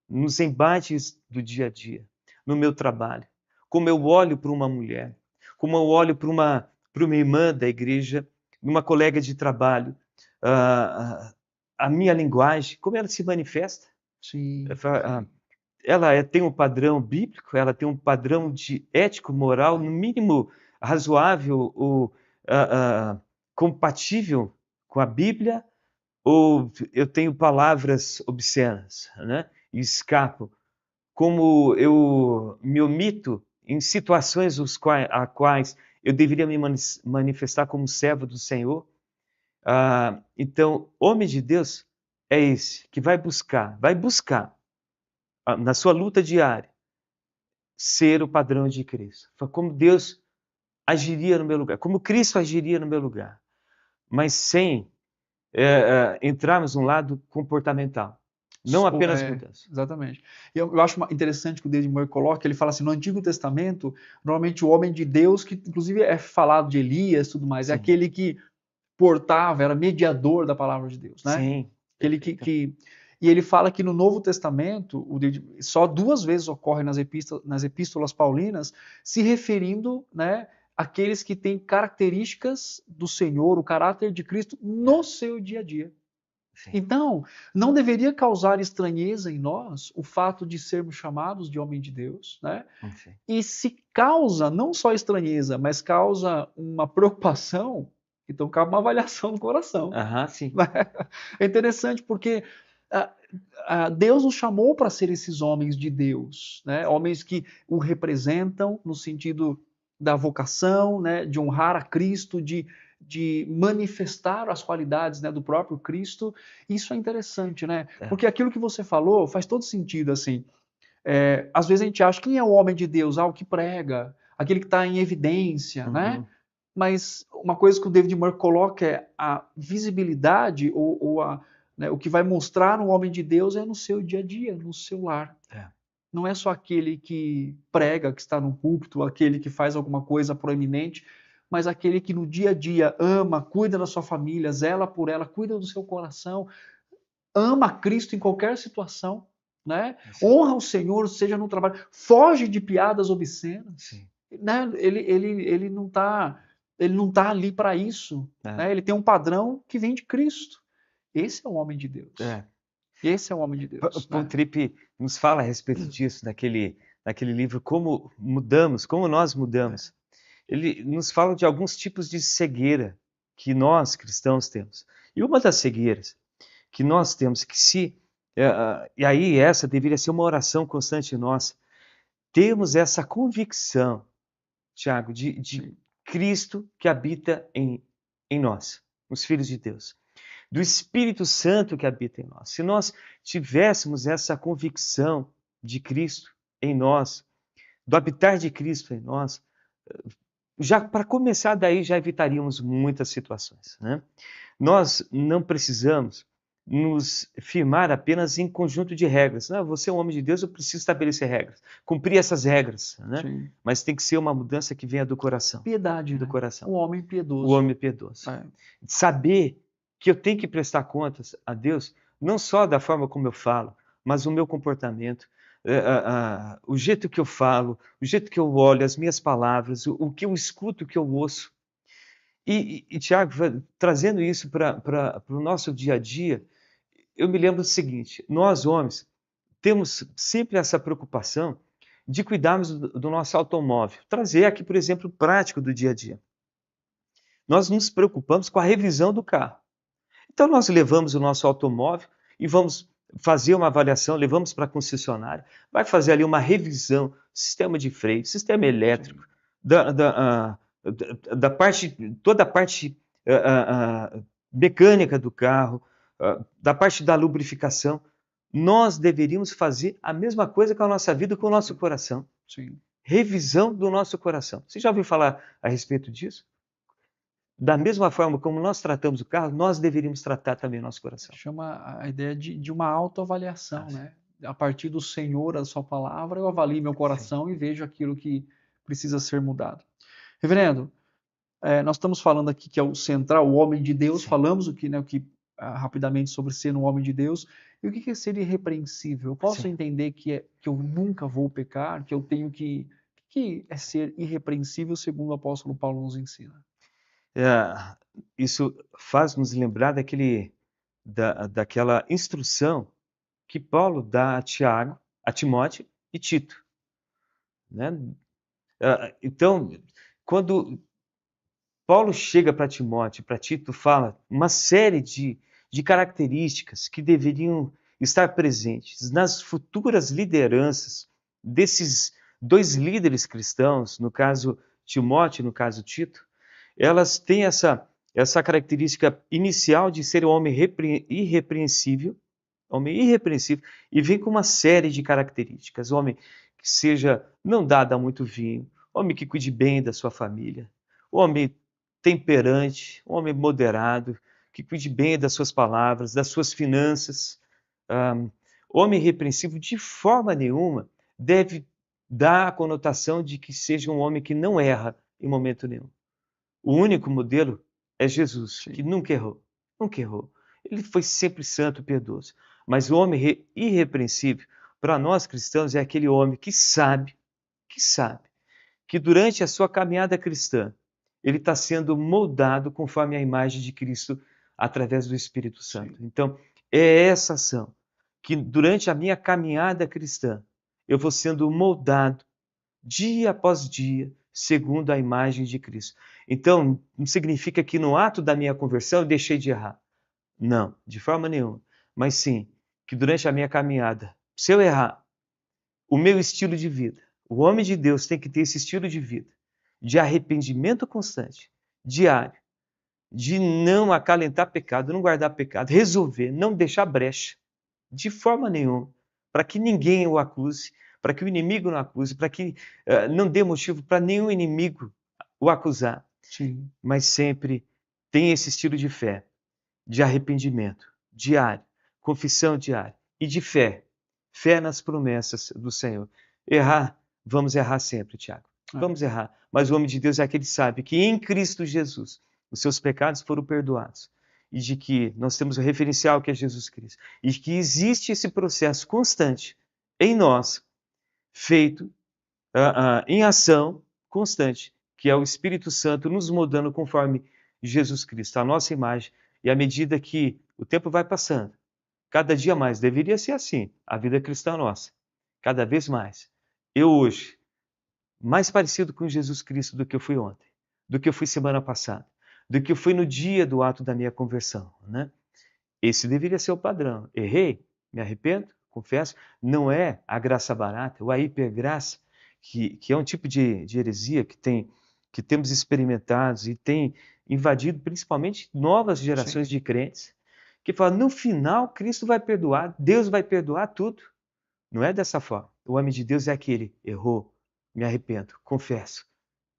nos embates do dia a dia, no meu trabalho, como eu olho para uma mulher, como eu olho para uma irmã da igreja, uma colega de trabalho, a minha linguagem, como ela se manifesta. Sim. Ela tem um padrão bíblico, ela tem um padrão de ético, moral, no mínimo razoável ou compatível com a Bíblia, ou eu tenho palavras obscenas, né? E escapo, como eu me omito em situações a quais eu deveria me manifestar como servo do Senhor. Então, homem de Deus é esse que vai buscar na sua luta diária ser o padrão de Cristo. Como Deus agiria no meu lugar, como Cristo agiria no meu lugar, mas sem entrarmos no lado comportamental, não apenas mudança. Exatamente. E eu acho interessante que o David Moore coloca, ele fala assim, no Antigo Testamento, normalmente o homem de Deus, que inclusive é falado de Elias e tudo mais, é Sim. aquele que portava, era mediador da palavra de Deus, né? Sim. Aquele e ele fala que no Novo Testamento, só 2 vezes ocorre nas epístolas paulinas, se referindo, né, àqueles que têm características do Senhor, o caráter de Cristo no seu dia a dia. Sim. Então, não deveria causar estranheza em nós o fato de sermos chamados de homem de Deus, né? Sim. E se causa não só estranheza, mas causa uma preocupação, então cabe uma avaliação no coração. Sim. É interessante porque Deus nos chamou para ser esses homens de Deus, né? Homens que o representam no sentido da vocação, né? De honrar a Cristo, de manifestar as qualidades, né, do próprio Cristo. Isso é interessante, né? Porque aquilo que você falou faz todo sentido, assim. Às vezes a gente acha, quem é o homem de Deus? O que prega, aquele que está em evidência, né? Mas uma coisa que o David Moore coloca é a visibilidade né, o que vai mostrar um homem de Deus é no seu dia a dia, no seu lar. Não é só aquele que prega, que está no púlpito, aquele que faz alguma coisa proeminente, mas aquele que no dia a dia ama, cuida da sua família, zela por ela, cuida do seu coração, ama Cristo em qualquer situação, né? Honra o Senhor, seja no trabalho, foge de piadas obscenas. Né? Ele não está ali para isso. Né? Ele tem um padrão que vem de Cristo. Esse é o homem de Deus. Esse é o homem de Deus. Paul Tripp nos fala a respeito disso naquele livro Como Nós Mudamos. Ele nos fala de alguns tipos de cegueira que nós cristãos temos. E uma das cegueiras que nós temos e aí essa deveria ser uma oração constante nossa, temos essa convicção, Tiago, de Cristo que habita em nós, os filhos de Deus, do Espírito Santo que habita em nós. Se nós tivéssemos essa convicção de Cristo em nós, do habitar de Cristo em nós, já para começar daí já evitaríamos muitas situações, né? Nós não precisamos nos firmar apenas em conjunto de regras. Você é um homem de Deus, eu preciso estabelecer regras, cumprir essas regras, né? Mas tem que ser uma mudança que venha do coração. Piedade, do coração. O homem piedoso. O homem piedoso. Saber que eu tenho que prestar contas a Deus, não só da forma como eu falo, mas o meu comportamento, o jeito que eu falo, o jeito que eu olho, as minhas palavras, o que eu escuto, o que eu ouço. E Tiago, trazendo isso para o nosso dia a dia, eu me lembro do seguinte: nós homens temos sempre essa preocupação de cuidarmos do nosso automóvel. Trazer aqui, por exemplo, o prático do dia a dia. Nós nos preocupamos com a revisão do carro. Então nós levamos o nosso automóvel e vamos fazer uma avaliação, levamos para a concessionária, vai fazer ali uma revisão, sistema de freio, sistema elétrico, da parte, toda a parte mecânica do carro, da parte da lubrificação. Nós deveríamos fazer a mesma coisa com a nossa vida, com o nosso coração. Revisão do nosso coração. Você já ouviu falar a respeito disso? Da mesma forma como nós tratamos o carro, nós deveríamos tratar também o nosso coração. Chama a ideia de uma autoavaliação, né? A partir do Senhor, da sua palavra, eu avalio meu coração e vejo aquilo que precisa ser mudado. Reverendo, nós estamos falando aqui que é o central, o homem de Deus, falamos rapidamente sobre ser um homem de Deus, e o que é ser irrepreensível? Eu posso entender que eu nunca vou pecar, que eu tenho que é ser irrepreensível, segundo o apóstolo Paulo nos ensina? Isso faz nos lembrar daquela instrução que Paulo dá a Tiago, a Timóteo e Tito. Né? Então, quando Paulo chega para Timóteo, para Tito, fala uma série de de características que deveriam estar presentes nas futuras lideranças desses dois líderes cristãos, no caso Timóteo e no caso Tito, elas têm essa característica inicial de ser um homem irrepreensível, e vem com uma série de características. Homem que seja não dado a muito vinho, homem que cuide bem da sua família, homem temperante, homem moderado, que cuide bem das suas palavras, das suas finanças. Homem irrepreensível de forma nenhuma deve dar a conotação de que seja um homem que não erra em momento nenhum. O único modelo é Jesus, que nunca errou, nunca errou. Ele foi sempre santo e piedoso. Mas o homem irrepreensível, para nós cristãos, é aquele homem que sabe que durante a sua caminhada cristã, ele está sendo moldado conforme a imagem de Cristo através do Espírito Santo. Então, é essa ação que durante a minha caminhada cristã, eu vou sendo moldado dia após dia, segundo a imagem de Cristo. Então, não significa que no ato da minha conversão eu deixei de errar. Não, de forma nenhuma. Mas sim, que durante a minha caminhada, se eu errar, o meu estilo de vida, o homem de Deus tem que ter esse estilo de vida, de arrependimento constante, diário, de não acalentar pecado, não guardar pecado, resolver, não deixar brecha, de forma nenhuma, para que ninguém o acuse, para que o inimigo não acuse, para que não dê motivo para nenhum inimigo o acusar. Sim. Mas sempre tem esse estilo de fé, de arrependimento diário, confissão diária e de fé. Fé nas promessas do Senhor. Errar, vamos errar sempre, Tiago. Vamos errar. Mas o homem de Deus é aquele que sabe que em Cristo Jesus os seus pecados foram perdoados. E de que nós temos o referencial que é Jesus Cristo. E que existe esse processo constante em nós, feito em ação constante, que é o Espírito Santo nos moldando conforme Jesus Cristo, a nossa imagem. E à medida que o tempo vai passando, cada dia mais, deveria ser assim, a vida cristã nossa, cada vez mais. Eu hoje, mais parecido com Jesus Cristo do que eu fui ontem, do que eu fui semana passada, do que eu fui no dia do ato da minha conversão, né? Esse deveria ser o padrão. Errei, me arrependo, confesso, não é a graça barata, ou a hipergraça, que é um tipo de heresia que temos experimentado e tem invadido principalmente novas gerações de crentes, que falam, no final, Cristo vai perdoar, Deus vai perdoar tudo. Não é dessa forma. O homem de Deus é aquele, errou, me arrependo, confesso.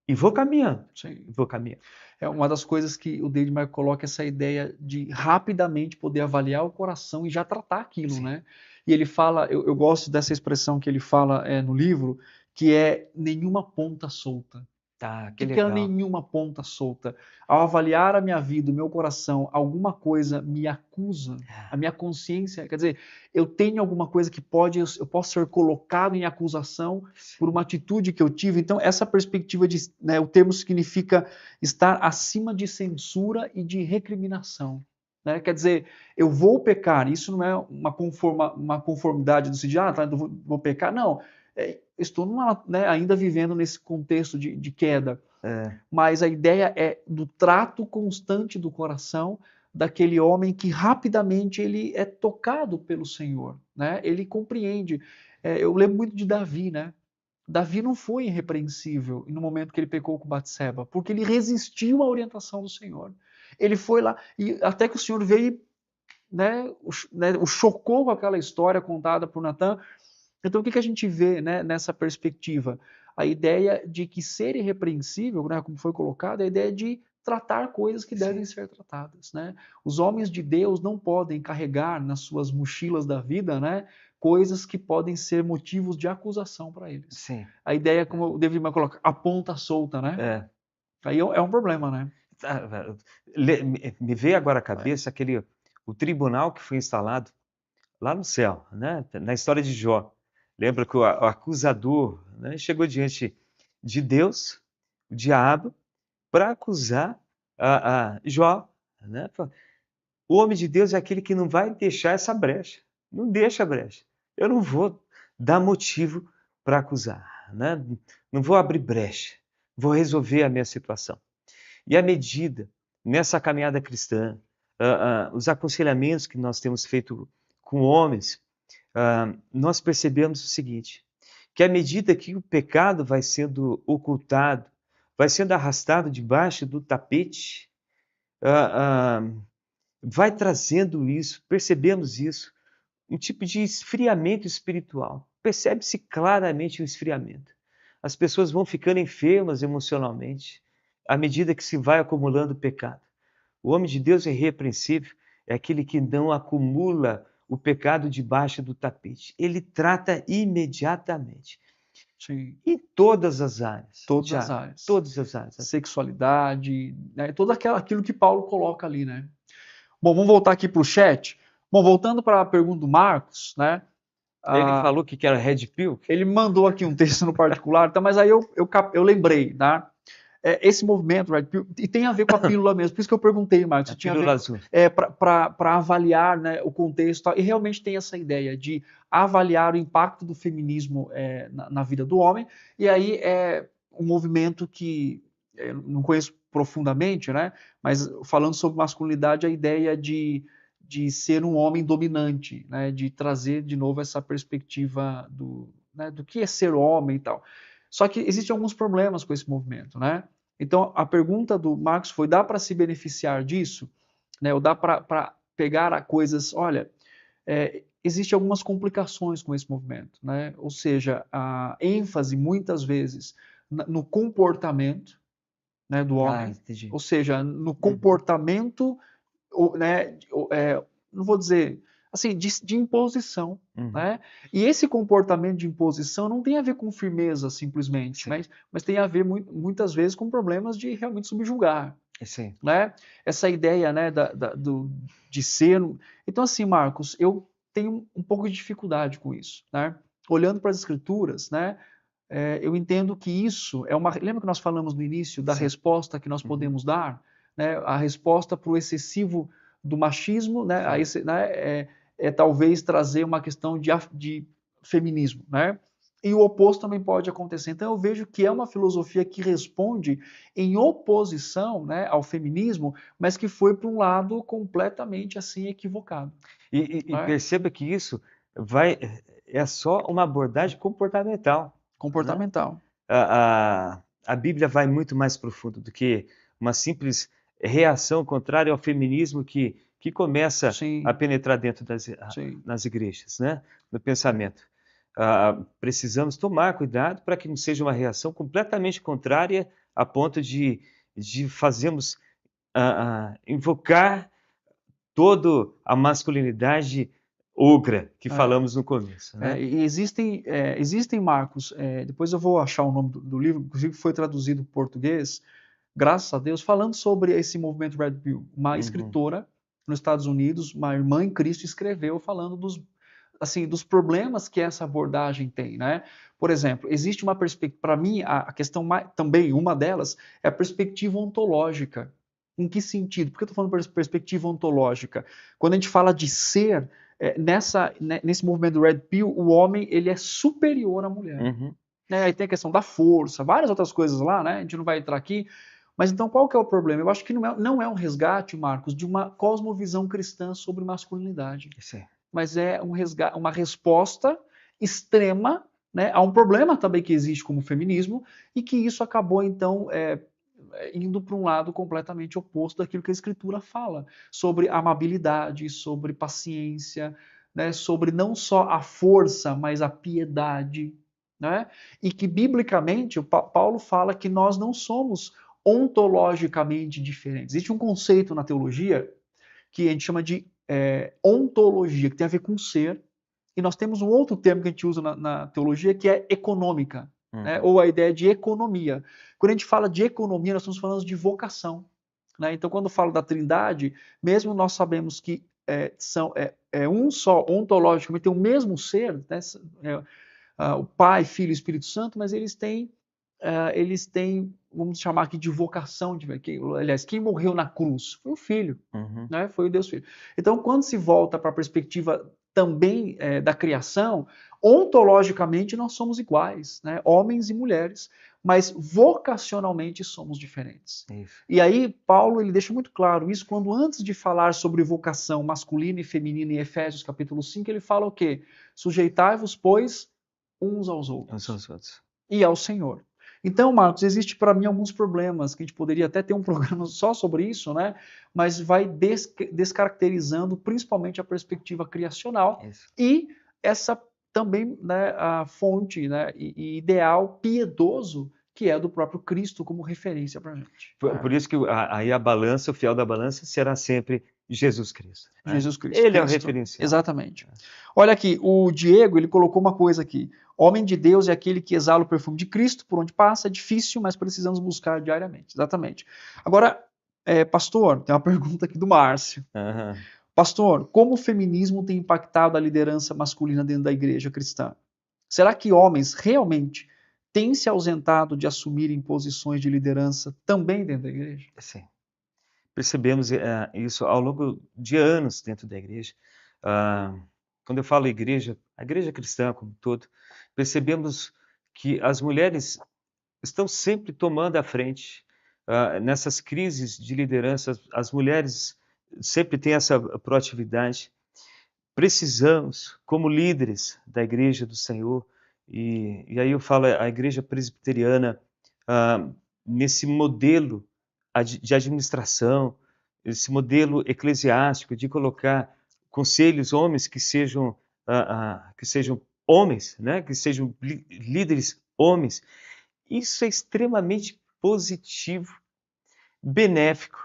E vou caminhando. Vou caminhando. É uma das coisas que o David Mark coloca, essa ideia de rapidamente poder avaliar o coração e já tratar aquilo, né? E ele fala, eu gosto dessa expressão que ele fala no livro, que é nenhuma ponta solta. Tá, O que é nenhuma ponta solta? Ao avaliar a minha vida, o meu coração, alguma coisa me acusa, a minha consciência, quer dizer, eu tenho alguma coisa que eu posso ser colocado em acusação por uma atitude que eu tive. Então, essa perspectiva de, o termo significa estar acima de censura e de recriminação. Né? Quer dizer, eu vou pecar, isso não é uma conformidade do sentido, tá, vou pecar, não. Estou ainda vivendo nesse contexto de queda. Mas a ideia é do trato constante do coração daquele homem que rapidamente ele é tocado pelo Senhor. Né? Ele compreende. Eu lembro muito de Davi, né? Davi não foi irrepreensível no momento que ele pecou com Batseba, porque ele resistiu à orientação do Senhor. Ele foi lá, e até que o Senhor veio, o chocou com aquela história contada por Natan. Então, o que a gente vê, né, nessa perspectiva? A ideia de que ser irrepreensível, né, como foi colocado, é a ideia de tratar coisas que devem ser tratadas. Né? Os homens de Deus não podem carregar nas suas mochilas da vida, né, coisas que podem ser motivos de acusação para eles. Sim. A ideia, como o David coloca, a ponta solta, né? Aí é um problema, né? Me veio agora à cabeça o tribunal que foi instalado lá no céu, né? Na história de Jó. Lembra que o acusador, né, chegou diante de Deus, o diabo, para acusar a Jó. Né? O homem de Deus é aquele que não vai deixar essa brecha. Não deixa a brecha. Eu não vou dar motivo para acusar. Né? Não vou abrir brecha. Vou resolver a minha situação. E à medida, nessa caminhada cristã, os aconselhamentos que nós temos feito com homens, nós percebemos o seguinte, que à medida que o pecado vai sendo ocultado, vai sendo arrastado debaixo do tapete, vai trazendo isso, percebemos isso, um tipo de esfriamento espiritual. Percebe-se claramente o esfriamento. As pessoas vão ficando enfermas emocionalmente à medida que se vai acumulando o pecado. O homem de Deus é irrepreensível, é aquele que não acumula o pecado debaixo do tapete. Ele trata imediatamente. Sim. Em todas as áreas. Todas as áreas. Todas as áreas. Sexualidade, né? Todo aquilo que Paulo coloca ali, né? Bom, vamos voltar aqui para o chat. Bom, voltando para a pergunta do Marcos, né? Ele falou que era Red Pill? Ele mandou aqui um texto no particular, tá, mas aí eu lembrei, tá? Esse movimento, Red Pill, e tem a ver com a pílula mesmo, por isso que eu perguntei, Marcos, se tinha a ver azul. Para avaliar, né, o contexto, e realmente tem essa ideia de avaliar o impacto do feminismo na vida do homem, e aí é um movimento que eu não conheço profundamente, né, mas falando sobre masculinidade, a ideia de ser um homem dominante, né, de trazer de novo essa perspectiva do que é ser homem e tal. Só que existem alguns problemas com esse movimento, né? Então, a pergunta do Marcos foi: dá para se beneficiar disso? Né? Ou dá para pegar a coisas... Olha, existem algumas complicações com esse movimento, né? Ou seja, a ênfase, muitas vezes, no comportamento, né, do homem. Ou seja, no comportamento, né, não vou dizer... assim, de imposição, né? E esse comportamento de imposição não tem a ver com firmeza, simplesmente, mas tem a ver muitas vezes com problemas de realmente subjugar, né? Essa ideia, né, de ser... Então, assim, Marcos, eu tenho um pouco de dificuldade com isso, né? Olhando para as escrituras, né, eu entendo que isso é uma... Lembra que nós falamos no início da resposta que nós podemos dar? Né? A resposta para o excessivo do machismo, né? Talvez trazer uma questão de feminismo, né? E o oposto também pode acontecer. Então eu vejo que é uma filosofia que responde em oposição, né, ao feminismo, mas que foi para um lado completamente assim equivocado. E perceba que isso é só uma abordagem comportamental. Comportamental. Né? A Bíblia vai muito mais profundo do que uma simples reação contrária ao feminismo que começa a penetrar dentro nas igrejas, né? No pensamento. Precisamos tomar cuidado para que não seja uma reação completamente contrária a ponto de fazermos invocar toda a masculinidade ogra que falamos no começo. Né? E existem, Marcos, depois eu vou achar o nome do livro, inclusive foi traduzido para o português, graças a Deus, falando sobre esse movimento Red Pill. Uma escritora nos Estados Unidos, uma irmã em Cristo, escreveu falando dos problemas que essa abordagem tem, né? Por exemplo, existe uma perspectiva, para mim, a questão também, uma delas, é a perspectiva ontológica. Em que sentido? Por que eu estou falando de perspectiva ontológica? Quando a gente fala de ser, nesse movimento do Red Pill, o homem ele é superior à mulher. Né? Aí tem a questão da força, várias outras coisas lá, né? A gente não vai entrar aqui. Mas então qual que é o problema? Eu acho que não é um resgate, Marcos, de uma cosmovisão cristã sobre masculinidade. Mas é uma resposta extrema, né, a um problema também que existe como feminismo, e que isso acabou, então, indo para um lado completamente oposto daquilo que a Escritura fala, sobre amabilidade, sobre paciência, né, sobre não só a força, mas a piedade. Né? E que, biblicamente, Paulo fala que nós não somos ontologicamente diferentes. Existe um conceito na teologia que a gente chama de ontologia, que tem a ver com ser, e nós temos um outro termo que a gente usa na teologia que é econômica, né? Ou a ideia de economia. Quando a gente fala de economia, nós estamos falando de vocação. Né? Então, quando eu falo da Trindade, mesmo nós sabemos que um só, ontologicamente, tem o mesmo ser, né? O Pai, Filho e Espírito Santo, mas eles têm, vamos chamar aqui de vocação. Aliás, quem morreu na cruz foi o Filho, né? Foi o Deus Filho. Então, quando se volta para a perspectiva também da criação, ontologicamente nós somos iguais, né? Homens e mulheres, mas vocacionalmente somos diferentes. Isso. E aí Paulo ele deixa muito claro isso quando antes de falar sobre vocação masculina e feminina em Efésios capítulo 5, ele fala o quê? Sujeitai-vos, pois, uns aos outros. E ao Senhor. Então, Marcos, existe para mim alguns problemas que a gente poderia até ter um programa só sobre isso, né? Mas vai descaracterizando principalmente a perspectiva criacional e essa também, né, a fonte, né, e ideal piedoso que é do próprio Cristo como referência para a gente. Por isso que aí a balança, o fiel da balança será sempre Jesus Cristo. Né? Jesus Cristo. Ele é o referencial. Exatamente. Olha aqui, o Diego, ele colocou uma coisa aqui. Homem de Deus é aquele que exala o perfume de Cristo, por onde passa, é difícil, mas precisamos buscar diariamente. Exatamente. Agora, pastor, tem uma pergunta aqui do Márcio. Uhum. Pastor, como o feminismo tem impactado a liderança masculina dentro da igreja cristã? Será que homens realmente têm se ausentado de assumirem posições de liderança também dentro da igreja? Sim. Percebemos isso ao longo de anos dentro da igreja. Quando eu falo igreja, a igreja cristã como um todo, percebemos que as mulheres estão sempre tomando a frente nessas crises de liderança. As mulheres sempre têm essa proatividade. Precisamos, como líderes da igreja do Senhor, e aí eu falo a igreja presbiteriana, nesse modelo de administração, esse modelo eclesiástico de colocar conselhos, homens que sejam homens, né? Que sejam líderes homens. Isso é extremamente positivo, benéfico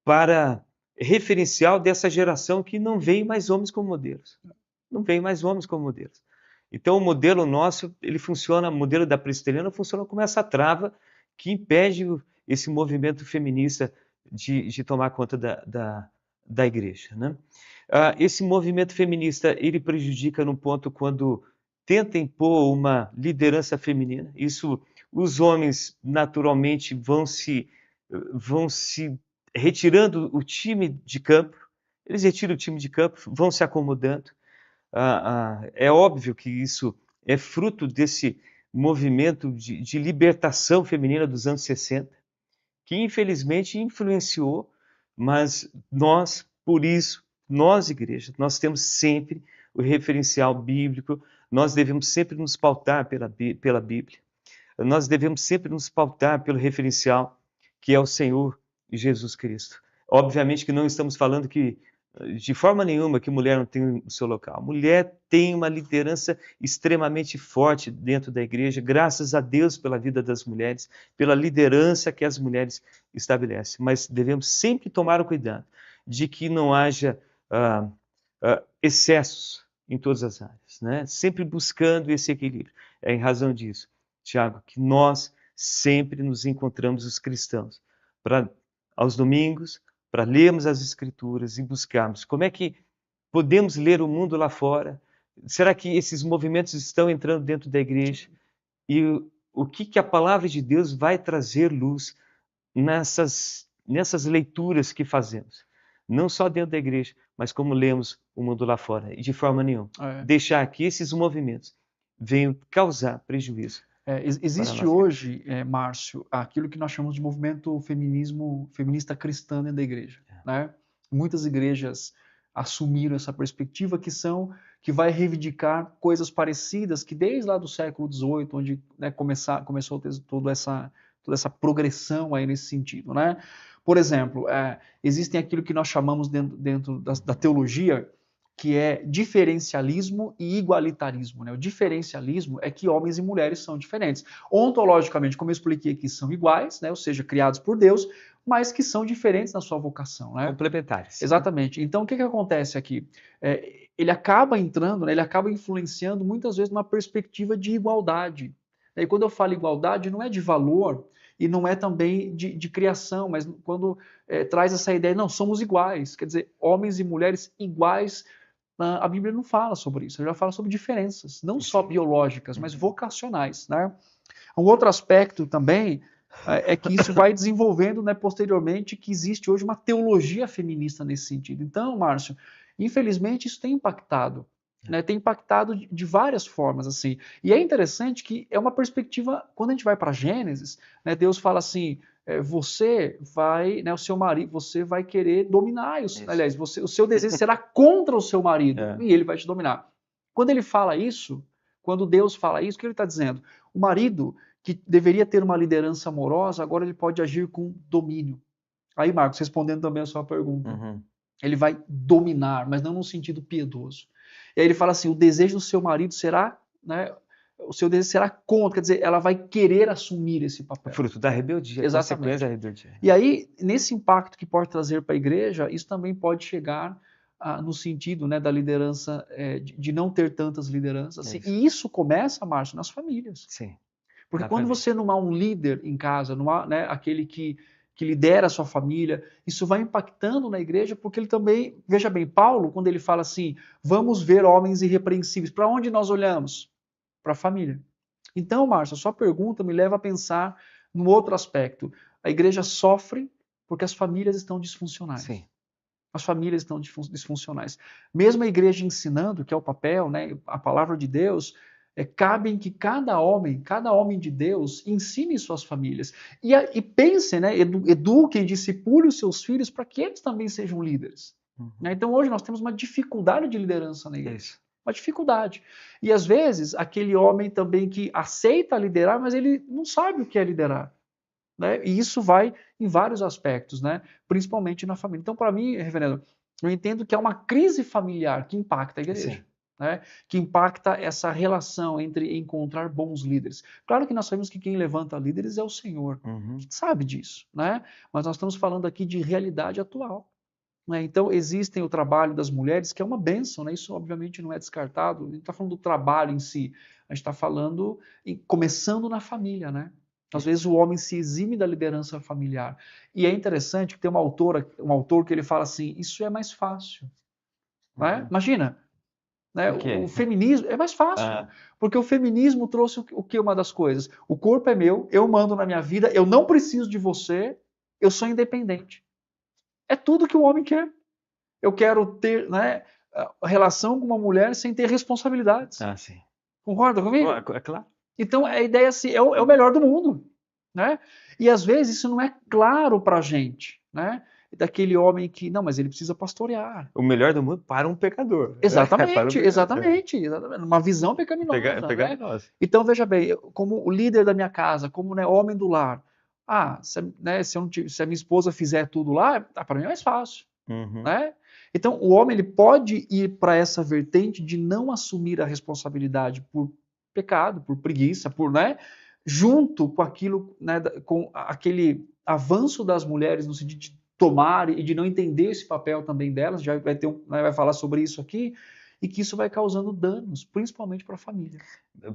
para referencial dessa geração que não vê mais homens como modelos. Não vê mais homens como modelos. Então o modelo nosso, ele funciona, o modelo da presbiteriana funciona como essa trava que impede esse movimento feminista de tomar conta da igreja. Né? Esse movimento feminista, ele prejudica no ponto quando tenta impor uma liderança feminina. Isso, os homens naturalmente vão se retirando o time de campo, eles retiram o time de campo, vão se acomodando. É óbvio que isso é fruto desse movimento de libertação feminina dos anos 60, que infelizmente influenciou, mas nós, por isso, nós, igreja, nós temos sempre o referencial bíblico, nós devemos sempre nos pautar pela Bíblia, nós devemos sempre nos pautar pelo referencial que é o Senhor Jesus Cristo. Obviamente que não estamos falando que, de forma nenhuma, que mulher não tem o seu local. Mulher tem uma liderança extremamente forte dentro da igreja, graças a Deus pela vida das mulheres, pela liderança que as mulheres estabelecem. Mas devemos sempre tomar o cuidado de que não haja excessos em todas as áreas, né? Sempre buscando esse equilíbrio. É em razão disso, Tiago, que nós sempre nos encontramos, os cristãos, aos domingos, para lermos as Escrituras e buscarmos como é que podemos ler o mundo lá fora. Será que esses movimentos estão entrando dentro da igreja? E o que a palavra de Deus vai trazer luz nessas leituras que fazemos? Não só dentro da igreja, mas como lemos o mundo lá fora. E de forma nenhuma. Deixar que esses movimentos venham causar prejuízo. Existe hoje, Márcio, aquilo que nós chamamos de movimento feminista cristã dentro da igreja. Né? Muitas igrejas assumiram essa perspectiva que vai reivindicar coisas parecidas que desde lá do século XVIII, onde, né, começou a ter toda essa progressão aí nesse sentido. Né? Por exemplo, existem aquilo que nós chamamos dentro da teologia, que é diferencialismo e igualitarismo. Né? O diferencialismo é que homens e mulheres são diferentes. Ontologicamente, como eu expliquei aqui, são iguais, né? Ou seja, criados por Deus, mas que são diferentes na sua vocação. Né? Complementares. Exatamente. Então, o que acontece aqui? Ele acaba entrando, né? Ele acaba influenciando muitas vezes numa perspectiva de igualdade. E quando eu falo igualdade, não é de valor, e não é também de criação, mas quando traz essa ideia, não, somos iguais, quer dizer, homens e mulheres iguais. A Bíblia não fala sobre isso, ela já fala sobre diferenças, não só biológicas, mas vocacionais. Né? Um outro aspecto também é que isso vai desenvolvendo, né, posteriormente, que existe hoje uma teologia feminista nesse sentido. Então, Márcio, infelizmente isso tem impactado né? Tem impactado de várias formas, assim. E é interessante que é uma perspectiva, quando a gente vai para Gênesis, né, Deus fala assim, você vai, né, o seu marido, você vai querer dominar, Isso. aliás, o seu desejo será contra o seu marido, É. e ele vai te dominar. Quando ele fala isso, quando Deus fala isso, o que ele está dizendo? O marido, que deveria ter uma liderança amorosa, agora ele pode agir com domínio. Aí, Marcos, respondendo também a sua pergunta, Uhum. ele vai dominar, mas não num sentido piedoso. E aí ele fala assim: o desejo do seu marido será, né, o seu desejo será contra, quer dizer, ela vai querer assumir esse O papel. fruto da rebeldia, a consequência Exatamente. da rebeldia. E aí, nesse impacto que pode trazer para a igreja, isso também pode chegar no sentido, né, da liderança, de não ter tantas lideranças. Assim. Isso. E isso começa, Márcio, nas famílias. Sim. Porque Na quando família. você não há um líder em casa, não há, né, aquele que lidera a sua família, isso vai impactando na igreja, porque ele também, veja bem, Paulo, quando ele fala assim, vamos ver homens irrepreensíveis, para onde nós olhamos? Para a família. Então, Márcio, a sua pergunta me leva a pensar num outro aspecto. A igreja sofre porque as famílias estão disfuncionais. Sim. As famílias estão disfuncionais. Mesmo a igreja ensinando, que é o papel, né, a palavra de Deus, cabe em que cada homem de Deus, ensine suas famílias. E pense, né, eduquem, discipulem os seus filhos para que eles também sejam líderes. Uhum. Né? Então hoje nós temos uma dificuldade de liderança na igreja. Isso. Uma dificuldade. E às vezes aquele homem também que aceita liderar, mas ele não sabe o que é liderar. Né? E isso vai em vários aspectos, né? Principalmente na família. Então, para mim, reverendo, eu entendo que é uma crise familiar que impacta a igreja. Sim. Né? Que impacta essa relação entre encontrar bons líderes. Claro que nós sabemos que quem levanta líderes é o Senhor. Uhum. A gente sabe disso, né? Mas nós estamos falando aqui de realidade atual. Né? Então, existem o trabalho das mulheres, que é uma bênção, né? Isso obviamente não é descartado. A gente está falando do trabalho em si, a gente está falando, começando na família, né? Às vezes o homem se exime da liderança familiar. E é interessante que tem um autor que ele fala assim, isso é mais fácil. Né? Imagina, né? Por quê? O feminismo é mais fácil, porque o feminismo trouxe o que uma das coisas? O corpo é meu, eu mando na minha vida, eu não preciso de você, eu sou independente. É tudo que o homem quer. Eu quero ter, né, a relação com uma mulher sem ter responsabilidades. Sim. Concorda comigo? É claro. Então a ideia assim, é o melhor do mundo. Né? E às vezes isso não é claro para a gente. Né? Daquele homem que, não, mas ele precisa pastorear. O melhor do mundo para um pecador. Exatamente, exatamente. Uma visão pecaminosa. Né? Pecaminosa. Então veja bem, como o líder da minha casa, como, né, homem do lar, né, se a minha esposa fizer tudo lá, para mim é mais fácil. Uhum. Né? Então, o homem ele pode ir para essa vertente de não assumir a responsabilidade por pecado, por preguiça, né, junto com aquilo, né, com aquele avanço das mulheres no sentido de tomar e de não entender esse papel também delas, já vai vai falar sobre isso aqui, e que isso vai causando danos, principalmente para a família.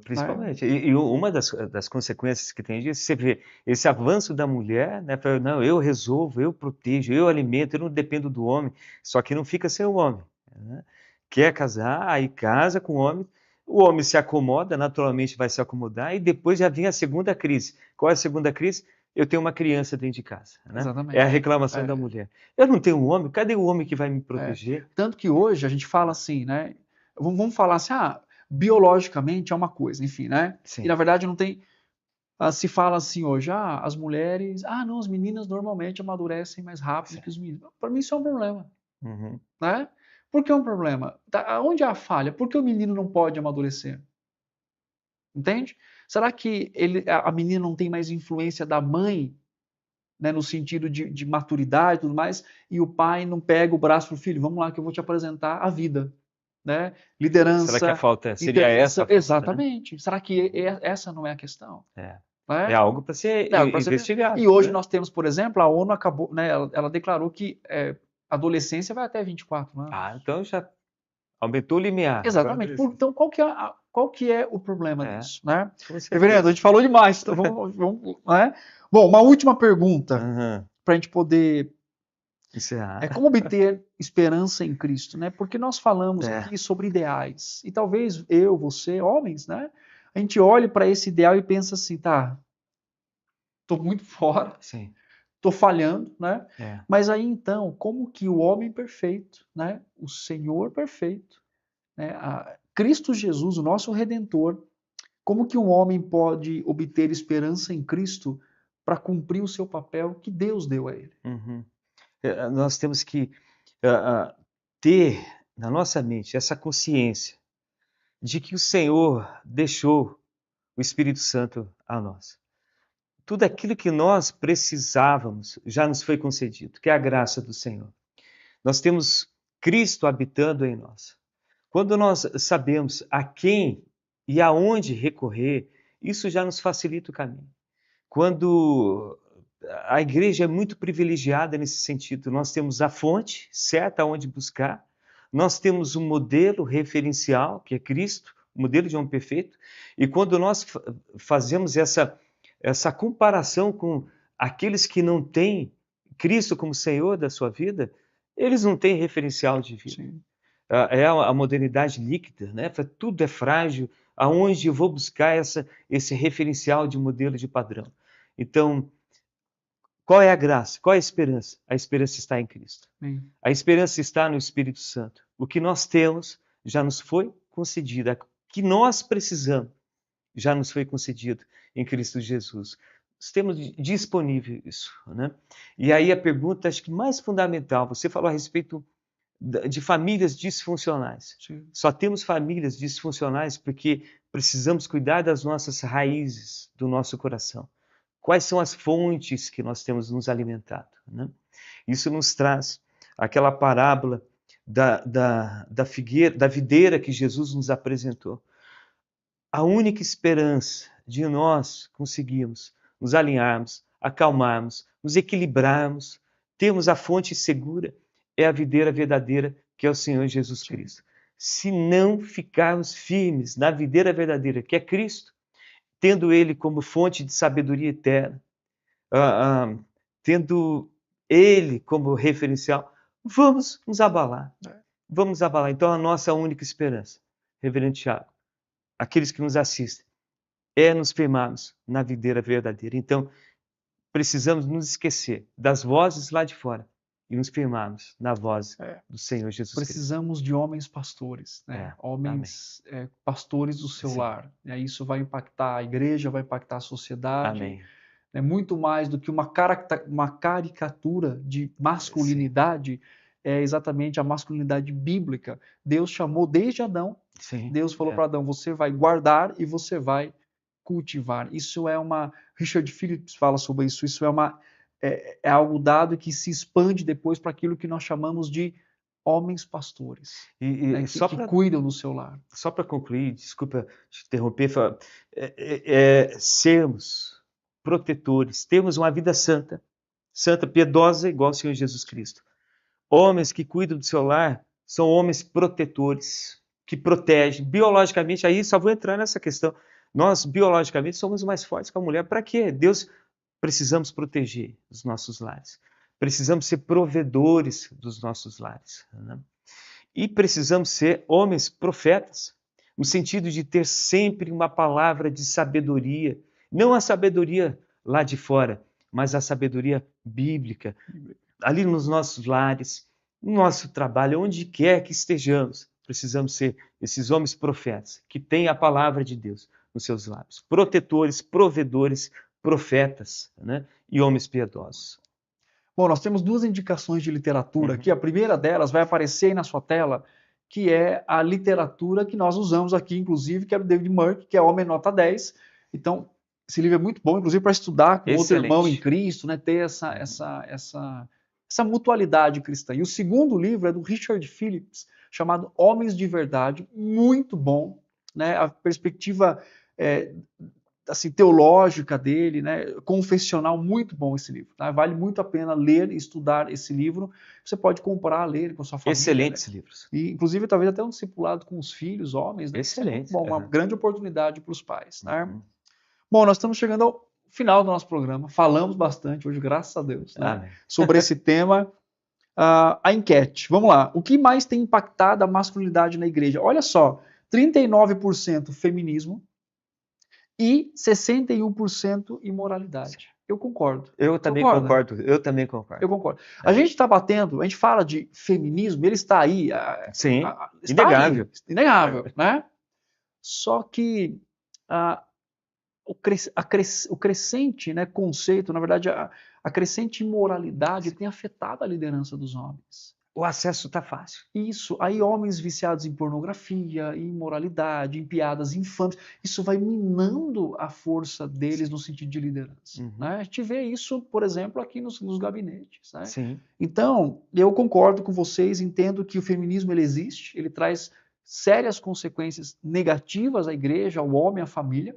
Principalmente. Né? E uma das consequências que tem disso, você vê esse avanço da mulher, né? Não, eu resolvo, eu protejo, eu alimento, eu não dependo do homem, só que não fica sem o homem. Né? Quer casar, aí casa com o homem se acomoda, naturalmente vai se acomodar, e depois já vem a segunda crise. Qual é a segunda crise? Eu tenho uma criança dentro de casa. Né? Exatamente. É a reclamação da mulher. Eu não tenho um homem, cadê o homem que vai me proteger? Tanto que hoje a gente fala assim, né? Vamos falar assim, biologicamente é uma coisa, enfim, né? Sim. E na verdade não tem. Se fala assim hoje, as mulheres, não, as meninas normalmente amadurecem mais rápido que os meninos. Para mim isso é um problema. Uhum. Né? Por que é um problema? Onde há a falha? Por que o menino não pode amadurecer? Entende? Será que a menina não tem mais influência da mãe, né, no sentido de maturidade e tudo mais, e o pai não pega o braço para o filho? Vamos lá que eu vou te apresentar a vida. Né? Liderança. Será que a falta seria essa? Exatamente. Né? Será que essa não é a questão? É algo para ser investigado. E hoje nós temos, por exemplo, a ONU acabou, né, ela declarou que adolescência vai até 24 anos. Então já aumentou o limiar. Exatamente. Então qual que é o problema disso? Né? Reverendo, a gente falou demais. Então vamos né? Bom, uma última pergunta para a gente poder encerrar. Como obter esperança em Cristo, né? Porque nós falamos aqui sobre ideais. E talvez você, homens, né? A gente olhe para esse ideal e pensa assim, tô muito fora. Sim. Tô falhando, né? Mas aí então, como que o homem perfeito, né? O Senhor perfeito, né? Cristo Jesus, o nosso Redentor, como que um homem pode obter esperança em Cristo para cumprir o seu papel que Deus deu a ele? Uhum. Nós temos que ter na nossa mente essa consciência de que o Senhor deixou o Espírito Santo a nós. Tudo aquilo que nós precisávamos já nos foi concedido, que é a graça do Senhor. Nós temos Cristo habitando em nós. Quando nós sabemos a quem e aonde recorrer, isso já nos facilita o caminho. Quando a igreja é muito privilegiada nesse sentido, nós temos a fonte certa aonde buscar, nós temos um modelo referencial, que é Cristo, o modelo de homem perfeito, e quando nós fazemos essa comparação com aqueles que não têm Cristo como Senhor da sua vida, eles não têm referencial de vida. Sim. É a modernidade líquida, né? Tudo é frágil, aonde eu vou buscar esse referencial de modelo de padrão? Então, qual é a graça? Qual é a esperança? A esperança está em Cristo. Sim. A esperança está no Espírito Santo. O que nós temos já nos foi concedido. O que nós precisamos já nos foi concedido em Cristo Jesus. Nós temos disponível isso, né? E aí a pergunta, acho que mais fundamental, você falou a respeito de famílias disfuncionais. Sim. Só temos famílias disfuncionais porque precisamos cuidar das nossas raízes, do nosso coração. Quais são as fontes que nós temos nos alimentado, né? Isso nos traz aquela parábola da figueira, da videira que Jesus nos apresentou. A única esperança de nós conseguirmos nos alinharmos, acalmarmos, nos equilibrarmos, termos a fonte segura, é a videira verdadeira, que é o Senhor Jesus Cristo. Se não ficarmos firmes na videira verdadeira, que é Cristo, tendo Ele como fonte de sabedoria eterna, tendo Ele como referencial, vamos nos abalar. Vamos abalar. Então, a nossa única esperança, Reverendo Tiago, aqueles que nos assistem, é nos firmarmos na videira verdadeira. Então, precisamos nos esquecer das vozes lá de fora e nos firmarmos na voz do Senhor Jesus Cristo. Precisamos de homens pastores, né? Homens pastores do seu lar. E aí isso vai impactar a igreja, vai impactar a sociedade. Amém. É muito mais do que uma caricatura de masculinidade, é exatamente a masculinidade bíblica. Deus chamou desde Adão. Sim. Deus falou para Adão, você vai guardar e você vai cultivar. Isso é Richard Phillips fala sobre isso. Isso é algo dado que se expande depois para aquilo que nós chamamos de homens pastores, que cuidam do seu lar. Só para concluir, desculpa te interromper, sermos protetores, termos uma vida santa, piedosa, igual ao Senhor Jesus Cristo. Homens que cuidam do seu lar são homens protetores, que protegem. Biologicamente, aí só vou entrar nessa questão. Nós, biologicamente, somos mais fortes que a mulher. Para quê? Precisamos proteger os nossos lares. Precisamos ser provedores dos nossos lares, né? E precisamos ser homens profetas, no sentido de ter sempre uma palavra de sabedoria. Não a sabedoria lá de fora, mas a sabedoria bíblica. Ali nos nossos lares, no nosso trabalho, onde quer que estejamos, precisamos ser esses homens profetas, que têm a palavra de Deus nos seus lábios. Protetores, provedores, profetas, né? E homens piedosos. Bom, nós temos duas indicações de literatura aqui. A primeira delas vai aparecer aí na sua tela, que é a literatura que nós usamos aqui, inclusive, que é do David Murk, que é Homem Nota 10. Então, esse livro é muito bom, inclusive, para estudar com outro irmão em Cristo, né? Ter essa mutualidade cristã. E o segundo livro é do Richard Phillips, chamado Homens de Verdade, muito bom, né? A perspectiva assim, teológica dele, né? Confessional, muito bom esse livro. Tá? Vale muito a pena ler e estudar esse livro. Você pode comprar, ler com sua família. Excelentes livros. E, inclusive, talvez até um discipulado com os filhos, homens. Né? Excelente. Bom, uma grande oportunidade para os pais. Né? Bom, nós estamos chegando ao final do nosso programa. Falamos bastante hoje, graças a Deus, né? Sobre esse tema. A enquete. Vamos lá. O que mais tem impactado a masculinidade na igreja? Olha só, 39% feminismo, e 61% imoralidade. Eu concordo. Eu também Concorda? concordo. Eu também concordo. Eu concordo. A gente está batendo, a gente fala de feminismo, ele está aí. Sim, Está inegável. aí, inegável, né? Só que ah, o crescente, né, conceito, na verdade, a crescente imoralidade tem afetado a liderança dos homens. O acesso está fácil. Isso, aí homens viciados em pornografia, em imoralidade, em piadas infames, isso vai minando a força deles no sentido de liderança. Uhum. Né? A gente vê isso, por exemplo, aqui nos gabinetes. Né? Sim. Então, eu concordo com vocês, entendo que o feminismo ele existe, ele traz sérias consequências negativas à igreja, ao homem, à família,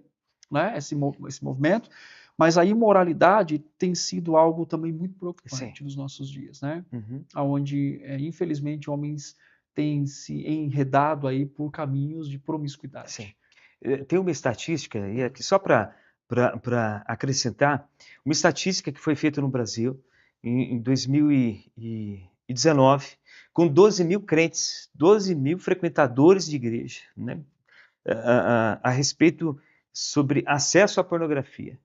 né? esse movimento, mas a imoralidade tem sido algo também muito preocupante nos nossos dias, né? Uhum. Onde, infelizmente, homens têm se enredado aí por caminhos de promiscuidade. Sim. Tem uma estatística aí, aqui só para acrescentar, uma estatística que foi feita no Brasil em 2019, com 12 mil crentes, 12 mil frequentadores de igreja, né? A respeito sobre acesso à pornografia.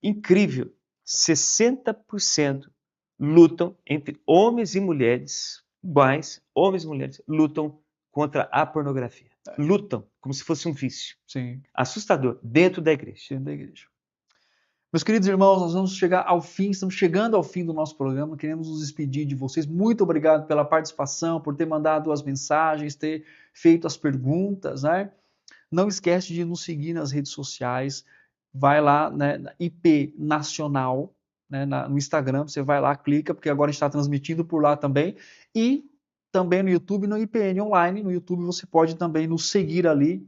Incrível, 60% lutam entre homens e mulheres, iguais, homens e mulheres, lutam contra a pornografia. Lutam como se fosse um vício. Sim. Assustador, dentro da igreja. Dentro da igreja. Meus queridos irmãos, nós vamos chegar ao fim, estamos chegando ao fim do nosso programa, queremos nos despedir de vocês. Muito obrigado pela participação, por ter mandado as mensagens, ter feito as perguntas, né? Não esquece de nos seguir nas redes sociais, vai lá, né, na IP Nacional, né, no Instagram, você vai lá, clica, porque agora a gente está transmitindo por lá também, e também no YouTube, no IPN Online, no YouTube você pode também nos seguir ali,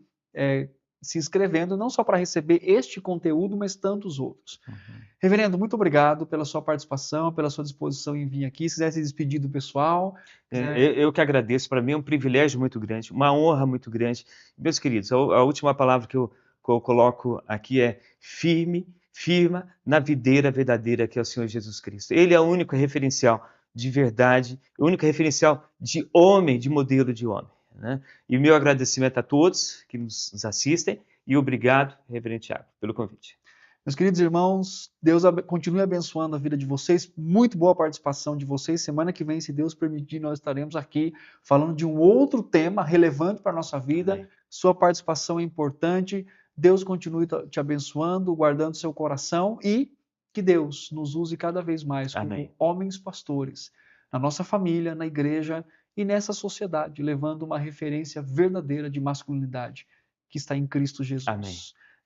se inscrevendo, não só para receber este conteúdo, mas tantos outros. Uhum. Reverendo, muito obrigado pela sua participação, pela sua disposição em vir aqui. Se quiser se despedir do pessoal. Eu que agradeço, para mim é um privilégio muito grande, uma honra muito grande. Meus queridos, a última palavra que eu coloco aqui é firma na videira verdadeira que é o Senhor Jesus Cristo. Ele é o único referencial de verdade, o único referencial de homem, de modelo de homem. Né? E o meu agradecimento a todos que nos assistem e obrigado, Reverendo Thiago, pelo convite. Meus queridos irmãos, Deus continue abençoando a vida de vocês. Muito boa participação de vocês. Semana que vem, se Deus permitir, nós estaremos aqui falando de um outro tema relevante para a nossa vida. Amém. Sua participação é importante. Deus continue te abençoando, guardando seu coração e que Deus nos use cada vez mais como Amém. Homens pastores na nossa família, na igreja e nessa sociedade, levando uma referência verdadeira de masculinidade que está em Cristo Jesus. Amém.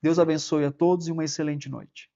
Deus abençoe a todos e uma excelente noite.